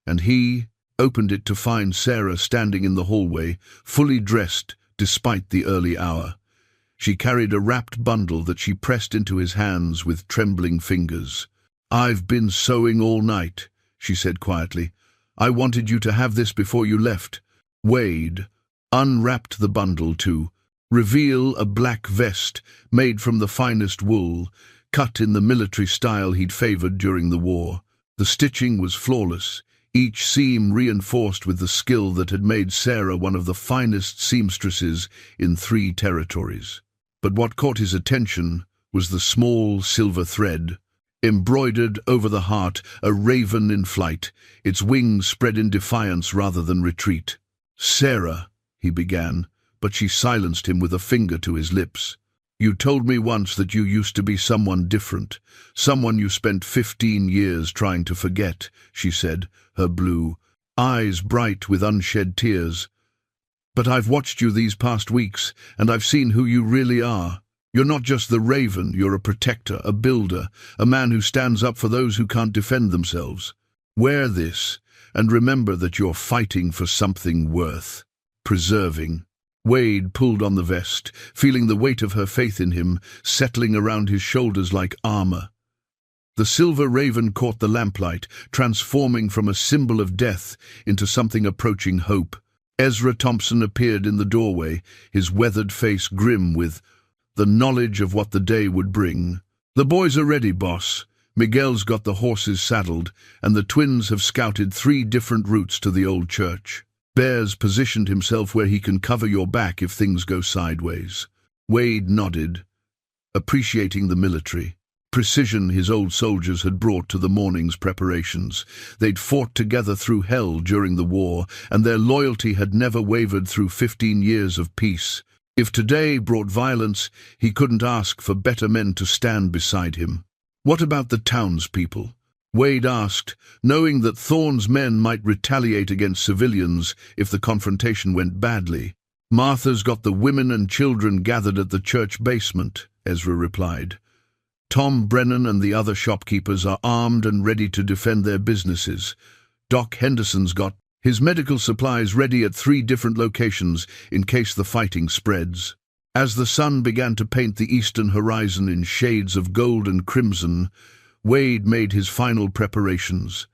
and he opened it to find Sarah standing in the hallway, fully dressed despite the early hour. She carried a wrapped bundle that she pressed into his hands with trembling fingers. "I've been sewing all night," she said quietly. "I wanted you to have this before you left." Wade unwrapped the bundle to reveal a black vest made from the finest wool, cut in the military style he'd favored during the war. The stitching was flawless, each seam reinforced with the skill that had made Sarah one of the finest seamstresses in 3 territories. But what caught his attention was the small silver thread. Embroidered over the heart, a raven in flight, its wings spread in defiance rather than retreat. "Sarah," he began, but she silenced him with a finger to his lips. "You told me once that you used to be someone different, someone you spent 15 years trying to forget," she said, her blue eyes bright with unshed tears. "But I've watched you these past weeks, and I've seen who you really are. You're not just the raven, you're a protector, a builder, a man who stands up for those who can't defend themselves. Wear this, and remember that you're fighting for something worth preserving." Wade pulled on the vest, feeling the weight of her faith in him settling around his shoulders like armor. The silver raven caught the lamplight, transforming from a symbol of death into something approaching hope. Ezra Thompson appeared in the doorway, his weathered face grim with the knowledge of what the day would bring. "The boys are ready, boss. Miguel's got the horses saddled, and the twins have scouted 3 different routes to the old church. Bear's positioned himself where he can cover your back if things go sideways." Wade nodded, appreciating the military precision his old soldiers had brought to the morning's preparations. They'd fought together through hell during the war, and their loyalty had never wavered through 15 years of peace. If today brought violence, he couldn't ask for better men to stand beside him. "What about the townspeople?" Wade asked, knowing that Thorne's men might retaliate against civilians if the confrontation went badly. "Martha's got the women and children gathered at the church basement," Ezra replied. "Tom Brennan and the other shopkeepers are armed and ready to defend their businesses. Doc Henderson's got his medical supplies ready at 3 different locations in case the fighting spreads." As the sun began to paint the eastern horizon in shades of gold and crimson, Wade made his final preparations.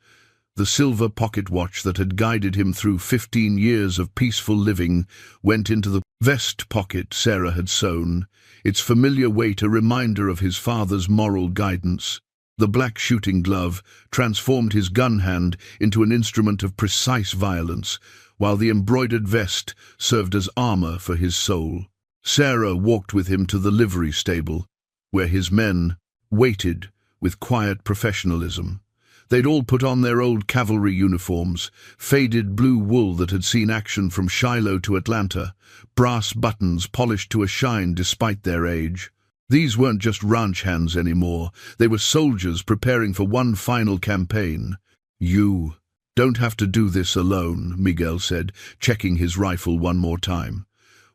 The silver pocket watch that had guided him through 15 years of peaceful living went into the vest pocket Sarah had sewn, its familiar weight a reminder of his father's moral guidance. The black shooting glove transformed his gun hand into an instrument of precise violence, while the embroidered vest served as armor for his soul. Sarah walked with him to the livery stable, where his men waited with quiet professionalism. They'd all put on their old cavalry uniforms, faded blue wool that had seen action from Shiloh to Atlanta, brass buttons polished to a shine despite their age. These weren't just ranch hands anymore. They were soldiers preparing for one final campaign. "You don't have to do this alone," Miguel said, checking his rifle one more time.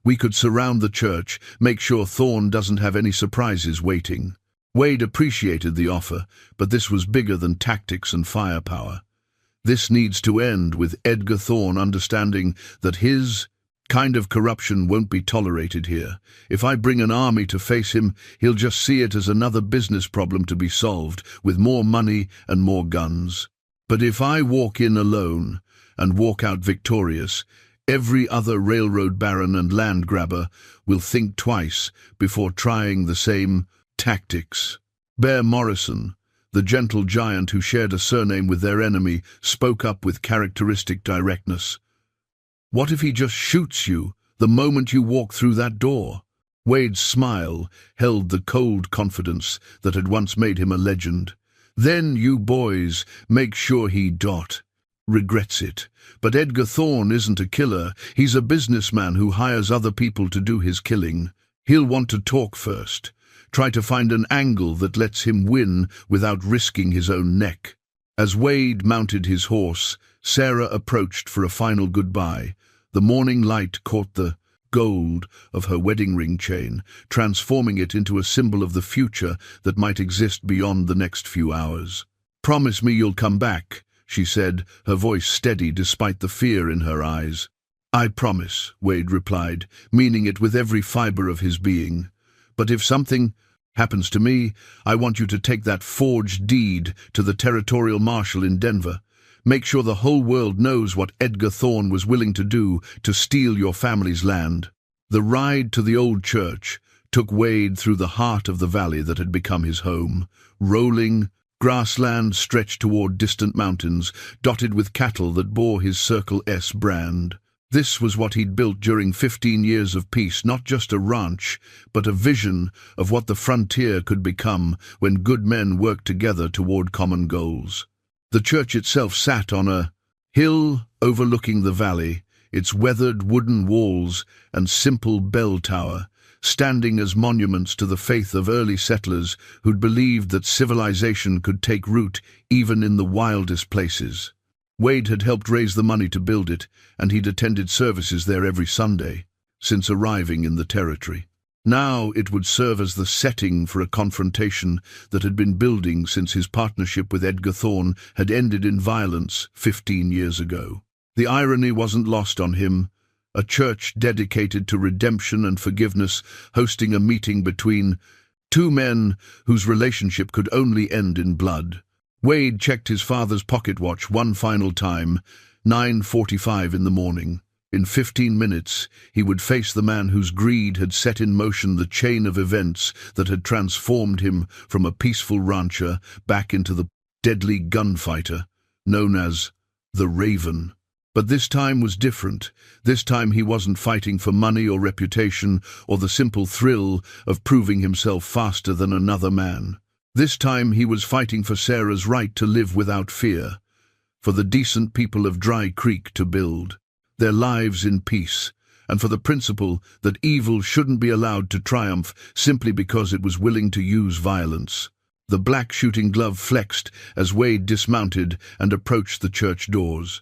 "We could surround the church, make sure Thorne doesn't have any surprises waiting." Wade appreciated the offer, but this was bigger than tactics and firepower. This needs to end with Edgar Thorne understanding that his kind of corruption won't be tolerated here. If I bring an army to face him, he'll just see it as another business problem to be solved, with more money and more guns. But if I walk in alone and walk out victorious, every other railroad baron and land grabber will think twice before trying the same tactics. Bear Morrison, the gentle giant who shared a surname with their enemy, spoke up with characteristic directness. "What if he just shoots you the moment you walk through that door?" Wade's smile held the cold confidence that had once made him a legend. "Then you boys make sure he regrets it. But Edgar Thorne isn't a killer. He's a businessman who hires other people to do his killing. He'll want to talk first. Try to find an angle that lets him win without risking his own neck." As Wade mounted his horse, Sarah approached for a final goodbye. The morning light caught the gold of her wedding ring chain, transforming it into a symbol of the future that might exist beyond the next few hours. "Promise me you'll come back," she said, her voice steady despite the fear in her eyes. "I promise," Wade replied, meaning it with every fiber of his being. "But if something happens to me, I want you to take that forged deed to the territorial marshal in Denver. Make sure the whole world knows what Edgar Thorne was willing to do to steal your family's land." The ride to the old church took Wade through the heart of the valley that had become his home. Rolling grassland stretched toward distant mountains, dotted with cattle that bore his Circle S brand. This was what he'd built during 15 years of peace, not just a ranch, but a vision of what the frontier could become when good men worked together toward common goals. The church itself sat on a hill overlooking the valley, its weathered wooden walls and simple bell tower standing as monuments to the faith of early settlers who'd believed that civilization could take root even in the wildest places. Wade had helped raise the money to build it, and he'd attended services there every Sunday since arriving in the territory. Now it would serve as the setting for a confrontation that had been building since his partnership with Edgar Thorne had ended in violence 15 years ago. The irony wasn't lost on him. A church dedicated to redemption and forgiveness hosting a meeting between Two men whose relationship could only end in blood. Wade checked his father's pocket watch one final time, 9:45 in the morning. In 15 minutes, he would face the man whose greed had set in motion the chain of events that had transformed him from a peaceful rancher back into the deadly gunfighter known as the Raven. But this time was different. This time he wasn't fighting for money or reputation or the simple thrill of proving himself faster than another man. This time he was fighting for Sarah's right to live without fear, for the decent people of Dry Creek to build their lives in peace, and for the principle that evil shouldn't be allowed to triumph simply because it was willing to use violence. The black shooting glove flexed as Wade dismounted and approached the church doors.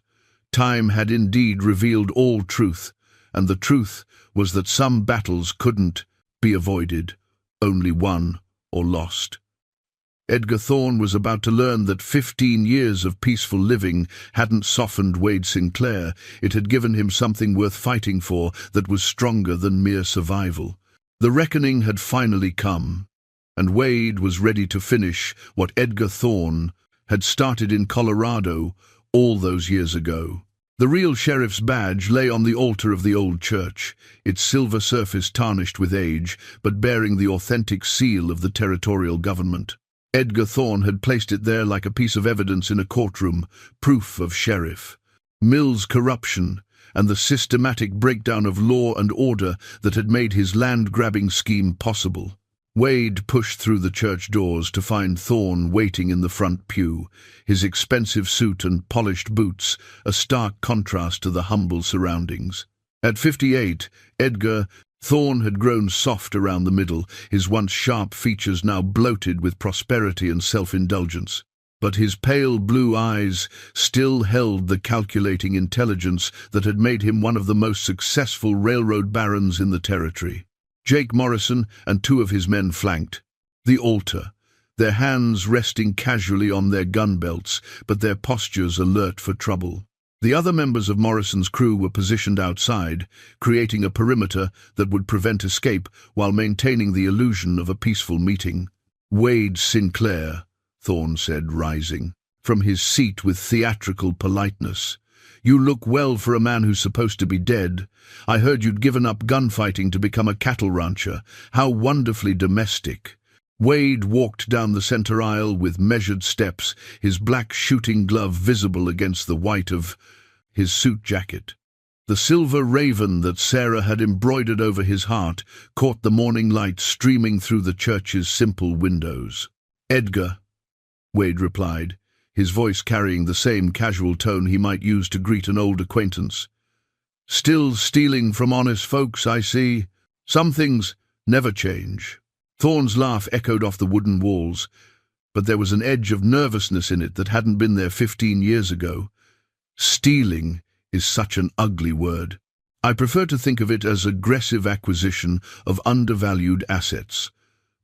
Time had indeed revealed all truth, and the truth was that some battles couldn't be avoided, only won or lost. Edgar Thorne was about to learn that 15 years of peaceful living hadn't softened Wade Sinclair. It had given him something worth fighting for that was stronger than mere survival. The reckoning had finally come, and Wade was ready to finish what Edgar Thorne had started in Colorado all those years ago. The real sheriff's badge lay on the altar of the old church, its silver surface tarnished with age, but bearing the authentic seal of the territorial government. Edgar Thorne had placed it there like a piece of evidence in a courtroom, proof of Sheriff Mill's corruption and the systematic breakdown of law and order that had made his land-grabbing scheme possible. Wade pushed through the church doors to find Thorne waiting in the front pew, his expensive suit and polished boots a stark contrast to the humble surroundings. At 58, Edgar Thorne had grown soft around the middle, his once sharp features now bloated with prosperity and self-indulgence. But his pale blue eyes still held the calculating intelligence that had made him one of the most successful railroad barons in the territory. Jake Morrison and two of his men flanked the altar, their hands resting casually on their gun belts, but their postures alert for trouble. The other members of Morrison's crew were positioned outside, creating a perimeter that would prevent escape while maintaining the illusion of a peaceful meeting. "Wade Sinclair," Thorne said, rising from his seat with theatrical politeness. "You look well for a man who's supposed to be dead. I heard you'd given up gunfighting to become a cattle rancher. How wonderfully domestic." Wade walked down the center aisle with measured steps, his black shooting glove visible against the white of his suit jacket. The silver raven that Sarah had embroidered over his heart caught the morning light streaming through the church's simple windows. "Edgar," Wade replied, his voice carrying the same casual tone he might use to greet an old acquaintance. "Still stealing from honest folks, I see. Some things never change." Thorne's laugh echoed off the wooden walls, but there was an edge of nervousness in it that hadn't been there 15 years ago. Stealing is such an ugly word. I prefer to think of it as aggressive acquisition of undervalued assets.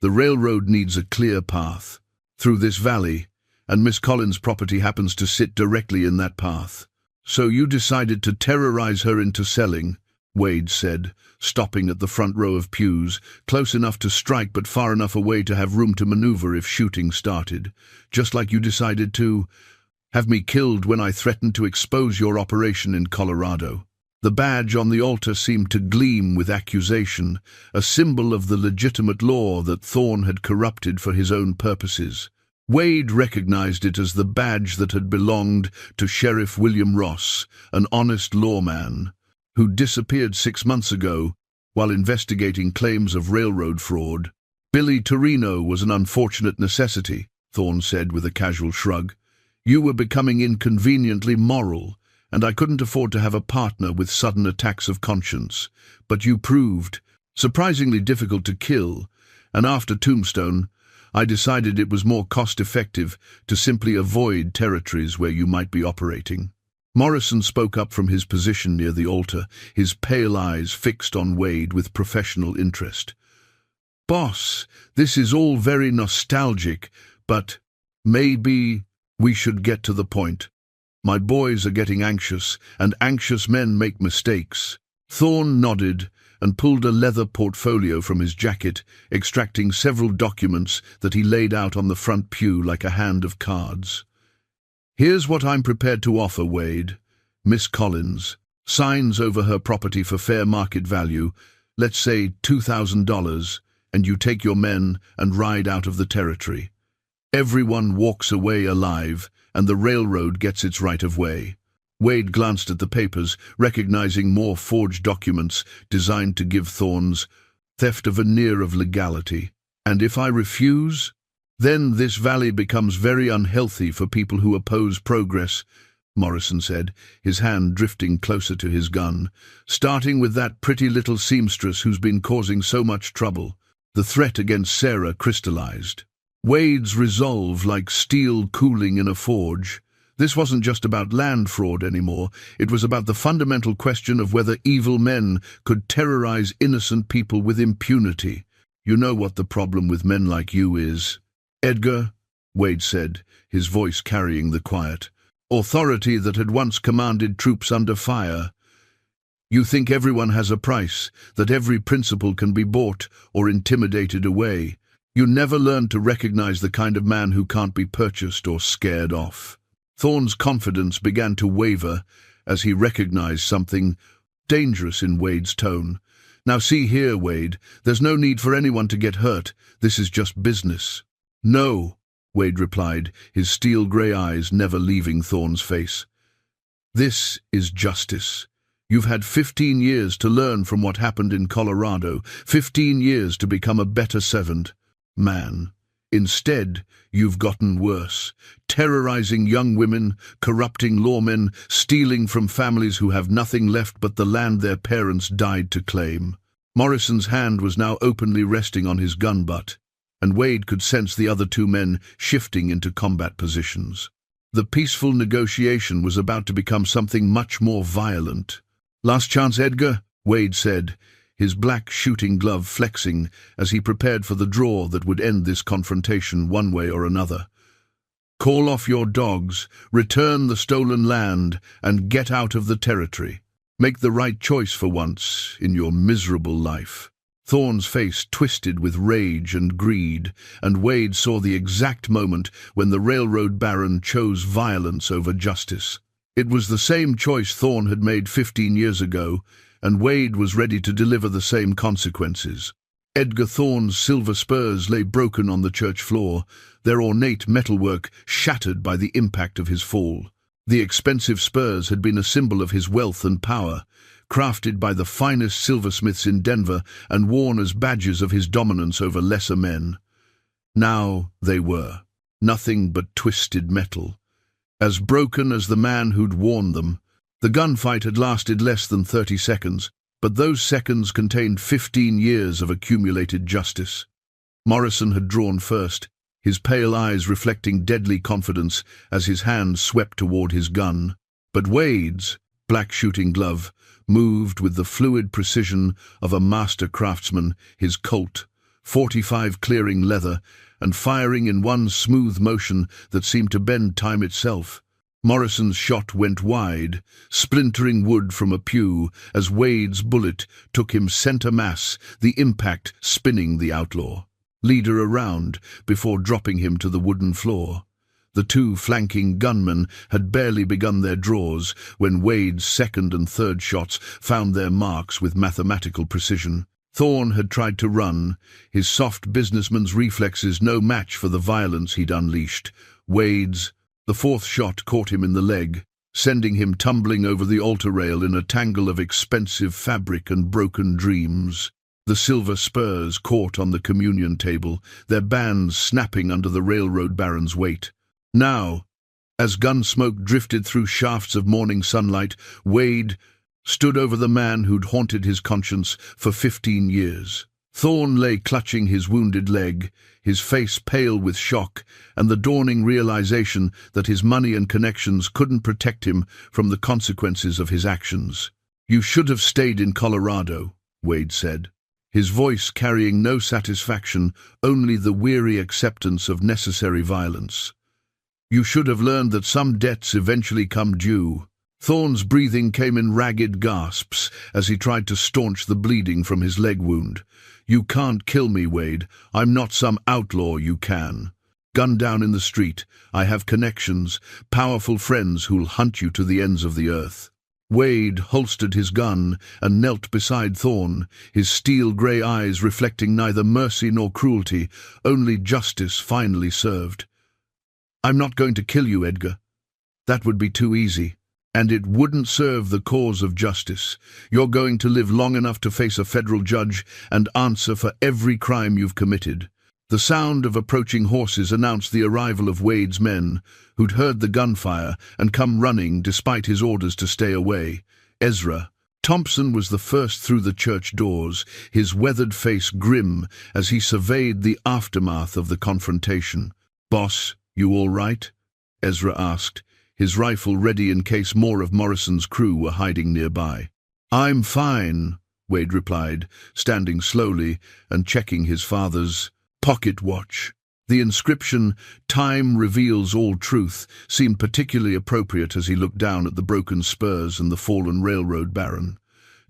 The railroad needs a clear path through this valley, and Miss Collins' property happens to sit directly in that path. "So you decided to terrorize her into selling," Wade said, stopping at the front row of pews, close enough to strike but far enough away to have room to maneuver if shooting started. "Just like you decided to have me killed when I threatened to expose your operation in Colorado." The badge on the altar seemed to gleam with accusation, a symbol of the legitimate law that Thorne had corrupted for his own purposes. Wade recognized it as the badge that had belonged to Sheriff William Ross, an honest lawman who disappeared 6 months ago while investigating claims of railroad fraud. "Billy Torino was an unfortunate necessity," Thorne said with a casual shrug. "You were becoming inconveniently moral, and I couldn't afford to have a partner with sudden attacks of conscience. But you proved surprisingly difficult to kill, and after Tombstone, I decided it was more cost-effective to simply avoid territories where you might be operating." Morrison spoke up from his position near the altar, his pale eyes fixed on Wade with professional interest. "Boss, this is all very nostalgic, but maybe we should get to the point. My boys are getting anxious, and anxious men make mistakes." Thorne nodded, and pulled a leather portfolio from his jacket, extracting several documents that he laid out on the front pew like a hand of cards. "Here's what I'm prepared to offer, Wade. Miss Collins signs over her property for fair market value, let's say $2,000, and you take your men and ride out of the territory. Everyone walks away alive, and the railroad gets its right of way." Wade glanced at the papers, recognizing more forged documents designed to give Thorne's theft a veneer of legality. "And if I refuse? Then this valley becomes very unhealthy for people who oppose progress," Morrison said, his hand drifting closer to his gun. "Starting with that pretty little seamstress who's been causing so much trouble." The threat against Sarah crystallized. Wade's resolve like steel cooling in a forge. This wasn't just about land fraud anymore. It was about the fundamental question of whether evil men could terrorize innocent people with impunity. "You know what the problem with men like you is, Edgar," Wade said, his voice carrying the quiet authority that had once commanded troops under fire. "You think everyone has a price, that every principle can be bought or intimidated away. You never learned to recognize the kind of man who can't be purchased or scared off." Thorne's confidence began to waver as he recognized something dangerous in Wade's tone. "Now see here, Wade, there's no need for anyone to get hurt. This is just business." "No," Wade replied, his steel-gray eyes never leaving Thorne's face. "This is justice. You've had 15 years to learn from what happened in Colorado, 15 years to become a better servant man. Instead, you've gotten worse, terrorizing young women, corrupting lawmen, stealing from families who have nothing left but the land their parents died to claim." Morrison's hand was now openly resting on his gun butt, and Wade could sense the other two men shifting into combat positions. The peaceful negotiation was about to become something much more violent. "Last chance, Edgar," Wade said, his black shooting glove flexing as he prepared for the draw that would end this confrontation one way or another. "Call off your dogs, return the stolen land, and get out of the territory. Make the right choice for once in your miserable life." Thorne's face twisted with rage and greed, and Wade saw the exact moment when the railroad baron chose violence over justice. It was the same choice Thorne had made 15 years ago, and Wade was ready to deliver the same consequences. Edgar Thorne's silver spurs lay broken on the church floor, their ornate metalwork shattered by the impact of his fall. The expensive spurs had been a symbol of his wealth and power, crafted by the finest silversmiths in Denver and worn as badges of his dominance over lesser men. Now they were nothing but twisted metal, as broken as the man who'd worn them. The gunfight had lasted less than 30 seconds, but those seconds contained 15 years of accumulated justice. Morrison had drawn first, his pale eyes reflecting deadly confidence as his hand swept toward his gun. But Wade's black shooting glove moved with the fluid precision of a master craftsman, his Colt, .45 clearing leather and firing in one smooth motion that seemed to bend time itself. Morrison's shot went wide, splintering wood from a pew as Wade's bullet took him center mass, the impact spinning the outlaw leader around before dropping him to the wooden floor. The two flanking gunmen had barely begun their draws when Wade's second and third shots found their marks with mathematical precision. Thorne had tried to run, his soft businessman's reflexes no match for the violence he'd unleashed. The fourth shot caught him in the leg, sending him tumbling over the altar rail in a tangle of expensive fabric and broken dreams. The silver spurs caught on the communion table, their bands snapping under the railroad baron's weight. Now, as gun smoke drifted through shafts of morning sunlight, Wade stood over the man who'd haunted his conscience for 15 years. Thorne lay clutching his wounded leg, his face pale with shock and the dawning realization that his money and connections couldn't protect him from the consequences of his actions. "You should have stayed in Colorado," Wade said, his voice carrying no satisfaction, only the weary acceptance of necessary violence. "You should have learned that some debts eventually come due." Thorne's breathing came in ragged gasps as he tried to staunch the bleeding from his leg wound. "You can't kill me, Wade. I'm not some outlaw you can. Gun down in the street. I have connections, powerful friends who'll hunt you to the ends of the earth." Wade holstered his gun and knelt beside Thorne, his steel-grey eyes reflecting neither mercy nor cruelty, only justice finally served. "I'm not going to kill you, Edgar. That would be too easy. And it wouldn't serve the cause of justice. You're going to live long enough to face a federal judge and answer for every crime you've committed." The sound of approaching horses announced the arrival of Wade's men, who'd heard the gunfire and come running despite his orders to stay away. Ezra Thompson was the first through the church doors, his weathered face grim as he surveyed the aftermath of the confrontation. "Boss, you all right?" Ezra asked, his rifle ready in case more of Morrison's crew were hiding nearby. "I'm fine," Wade replied, standing slowly and checking his father's pocket watch. The inscription, "Time reveals all truth," seemed particularly appropriate as he looked down at the broken spurs and the fallen railroad baron.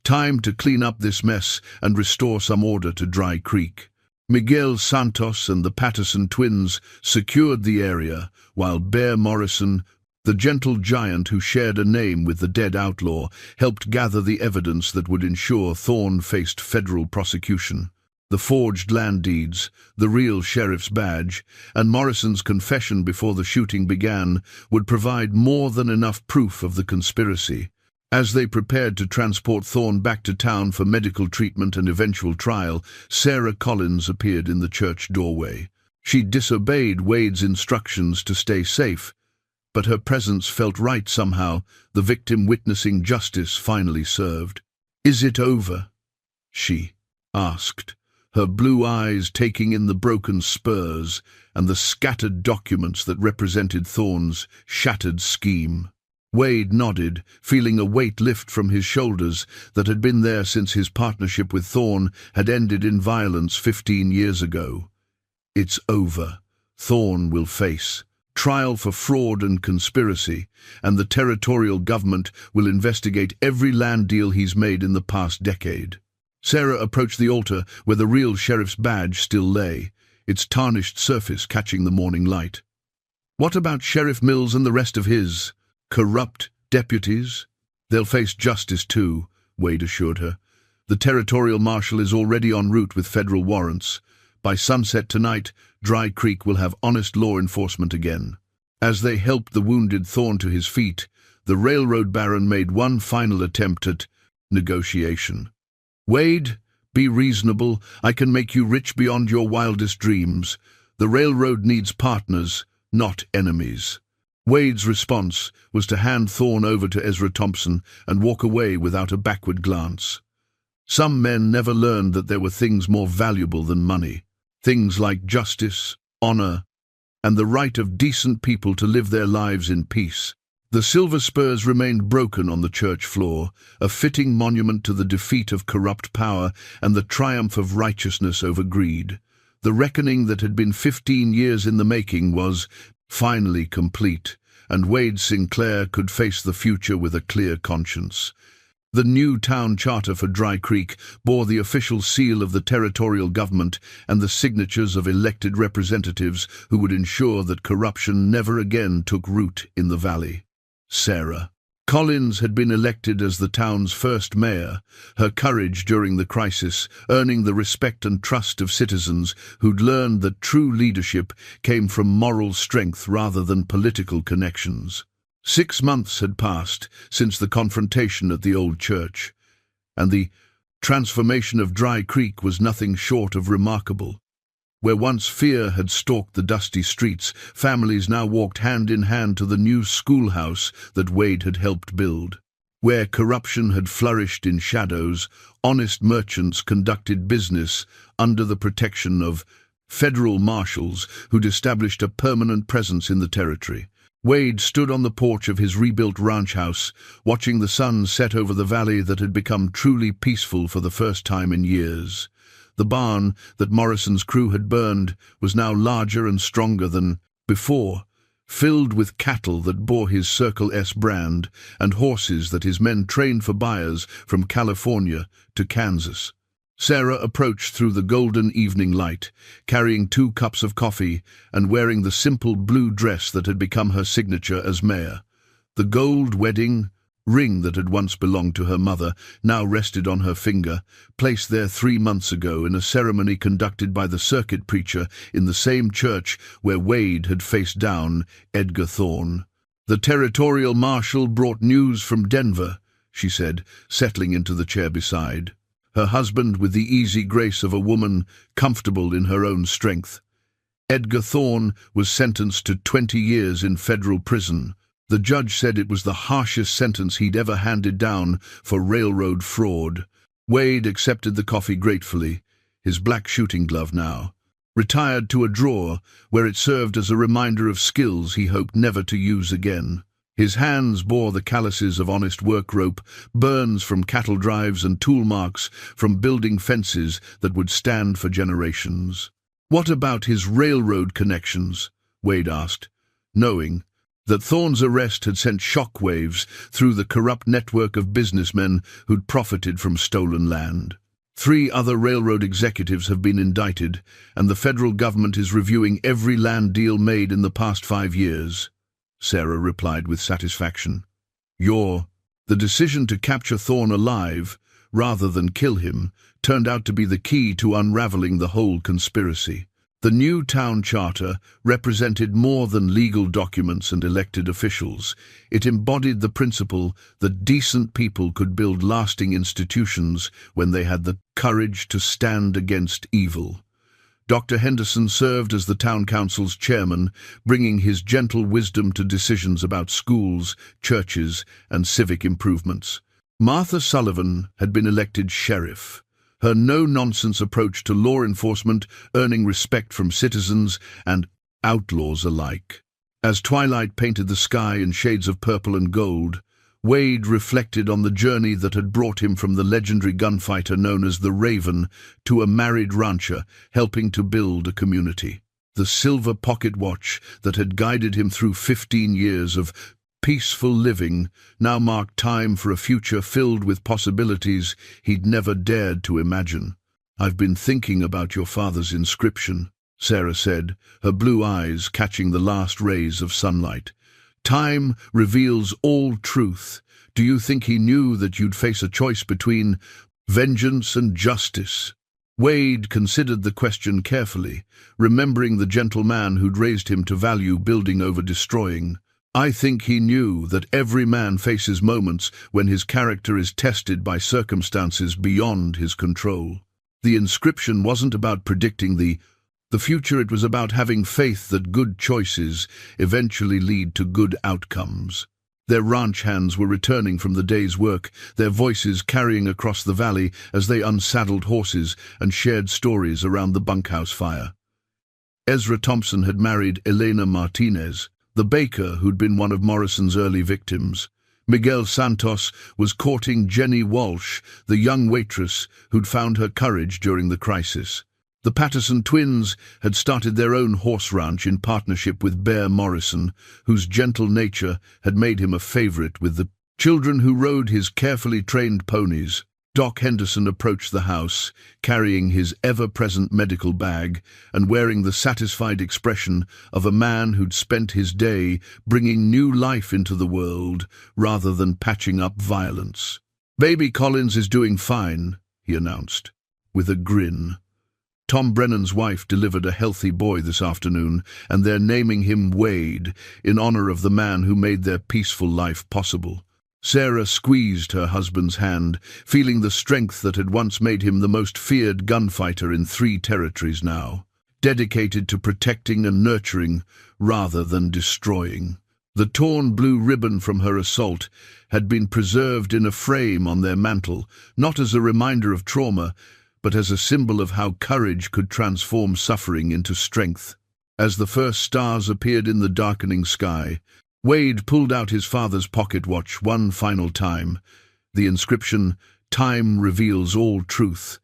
Time to clean up this mess and restore some order to Dry Creek. Miguel Santos and the Patterson twins secured the area, while Bear Morrison, the gentle giant who shared a name with the dead outlaw, helped gather the evidence that would ensure Thorne faced federal prosecution. The forged land deeds, the real sheriff's badge, and Morrison's confession before the shooting began would provide more than enough proof of the conspiracy. As they prepared to transport Thorne back to town for medical treatment and eventual trial, Sarah Collins appeared in the church doorway. She disobeyed Wade's instructions to stay safe, but her presence felt right somehow, the victim witnessing justice finally served. "Is it over?" she asked, her blue eyes taking in the broken spurs and the scattered documents that represented Thorne's shattered scheme. Wade nodded, feeling a weight lift from his shoulders that had been there since his partnership with Thorne had ended in violence 15 years ago. "It's over. Thorne will face trial for fraud and conspiracy, and the territorial government will investigate every land deal he's made in the past decade." Sarah approached the altar where the real sheriff's badge still lay, its tarnished surface catching the morning light. "What about Sheriff Mills and the rest of his corrupt deputies?" "They'll face justice too," Wade assured her. "The territorial marshal is already en route with federal warrants. By sunset tonight, Dry Creek will have honest law enforcement again." As they helped the wounded Thorne to his feet, the railroad baron made one final attempt at negotiation. "Wade, be reasonable. I can make you rich beyond your wildest dreams. The railroad needs partners, not enemies." Wade's response was to hand Thorne over to Ezra Thompson and walk away without a backward glance. Some men never learned that there were things more valuable than money. Things like justice, honor, and the right of decent people to live their lives in peace. The silver spurs remained broken on the church floor, a fitting monument to the defeat of corrupt power and the triumph of righteousness over greed. The reckoning that had been 15 years in the making was finally complete, and Wade Sinclair could face the future with a clear conscience. The new town charter for Dry Creek bore the official seal of the territorial government and the signatures of elected representatives who would ensure that corruption never again took root in the valley. Sarah Collins had been elected as the town's first mayor, her courage during the crisis earning the respect and trust of citizens who'd learned that true leadership came from moral strength rather than political connections. 6 months had passed since the confrontation at the old church, and the transformation of Dry Creek was nothing short of remarkable. Where once fear had stalked the dusty streets, families now walked hand in hand to the new schoolhouse that Wade had helped build. Where corruption had flourished in shadows, honest merchants conducted business under the protection of federal marshals who'd established a permanent presence in the territory. Wade stood on the porch of his rebuilt ranch house, watching the sun set over the valley that had become truly peaceful for the first time in years. The barn that Morrison's crew had burned was now larger and stronger than before, filled with cattle that bore his Circle S brand and horses that his men trained for buyers from California to Kansas. Sarah approached through the golden evening light, carrying 2 cups of coffee and wearing the simple blue dress that had become her signature as mayor. The gold wedding ring that had once belonged to her mother now rested on her finger, placed there 3 months ago in a ceremony conducted by the circuit preacher in the same church where Wade had faced down Edgar Thorne. "The territorial marshal brought news from Denver," she said, settling into the chair beside. Her husband with the easy grace of a woman comfortable in her own strength. Edgar Thorne was sentenced to 20 years in federal prison. The judge said it was the harshest sentence he'd ever handed down for railroad fraud. Wade accepted the coffee gratefully, his black shooting glove now, retired to a drawer where it served as a reminder of skills he hoped never to use again. His hands bore the calluses of honest work rope, burns from cattle drives and tool marks from building fences that would stand for generations. "What about his railroad connections?" Wade asked, knowing that Thorne's arrest had sent shockwaves through the corrupt network of businessmen who'd profited from stolen land. 3 other railroad executives have been indicted, and the federal government is reviewing every land deal made in the past 5 years. Sarah replied with satisfaction. The decision to capture Thorne alive, rather than kill him, turned out to be the key to unraveling the whole conspiracy. The new town charter represented more than legal documents and elected officials. It embodied the principle that decent people could build lasting institutions when they had the courage to stand against evil. Dr. Henderson served as the town council's chairman, bringing his gentle wisdom to decisions about schools, churches, and civic improvements. Martha Sullivan had been elected sheriff, her no-nonsense approach to law enforcement earning respect from citizens and outlaws alike. As twilight painted the sky in shades of purple and gold, Wade reflected on the journey that had brought him from the legendary gunfighter known as the Raven to a married rancher helping to build a community. The silver pocket watch that had guided him through 15 years of peaceful living now marked time for a future filled with possibilities he'd never dared to imagine. "I've been thinking about your father's inscription," Sarah said, her blue eyes catching the last rays of sunlight. "Time reveals all truth. Do you think he knew that you'd face a choice between vengeance and justice?" Wade considered the question carefully, remembering the gentle man who'd raised him to value building over destroying. "I think he knew that every man faces moments when his character is tested by circumstances beyond his control. The inscription wasn't about predicting the future, it was about having faith that good choices eventually lead to good outcomes." Their ranch hands were returning from the day's work, their voices carrying across the valley as they unsaddled horses and shared stories around the bunkhouse fire. Ezra Thompson had married Elena Martinez, the baker who'd been one of Morrison's early victims. Miguel Santos was courting Jenny Walsh, the young waitress who'd found her courage during the crisis. The Patterson twins had started their own horse ranch in partnership with Bear Morrison, whose gentle nature had made him a favorite with the children who rode his carefully trained ponies. Doc Henderson approached the house, carrying his ever-present medical bag and wearing the satisfied expression of a man who'd spent his day bringing new life into the world rather than patching up violence. "Baby Collins is doing fine," he announced, with a grin. Tom Brennan's wife delivered a healthy boy this afternoon, and they're naming him Wade in honor of the man who made their peaceful life possible. Sarah squeezed her husband's hand, feeling the strength that had once made him the most feared gunfighter in 3 territories now, dedicated to protecting and nurturing rather than destroying. The torn blue ribbon from her assault had been preserved in a frame on their mantel, not as a reminder of trauma, but as a symbol of how courage could transform suffering into strength. As the first stars appeared in the darkening sky, Wade pulled out his father's pocket watch one final time. The inscription, "Time reveals all truth,"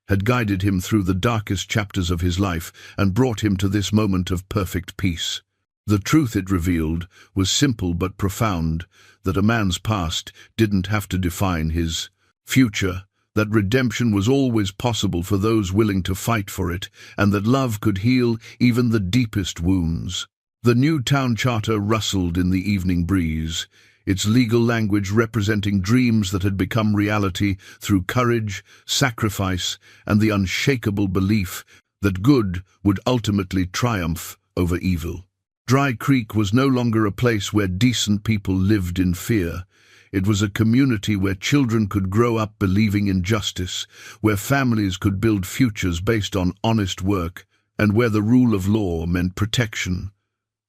had guided him through the darkest chapters of his life and brought him to this moment of perfect peace. The truth it revealed was simple but profound, that a man's past didn't have to define his future, that redemption was always possible for those willing to fight for it, and that love could heal even the deepest wounds. The new town charter rustled in the evening breeze, its legal language representing dreams that had become reality through courage, sacrifice, and the unshakable belief that good would ultimately triumph over evil. Dry Creek was no longer a place where decent people lived in fear. It was a community where children could grow up believing in justice, where families could build futures based on honest work, and where the rule of law meant protection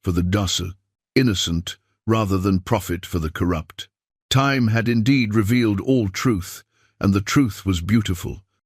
for the docile, innocent, rather than profit for the corrupt. Time had indeed revealed all truth, and the truth was beautiful.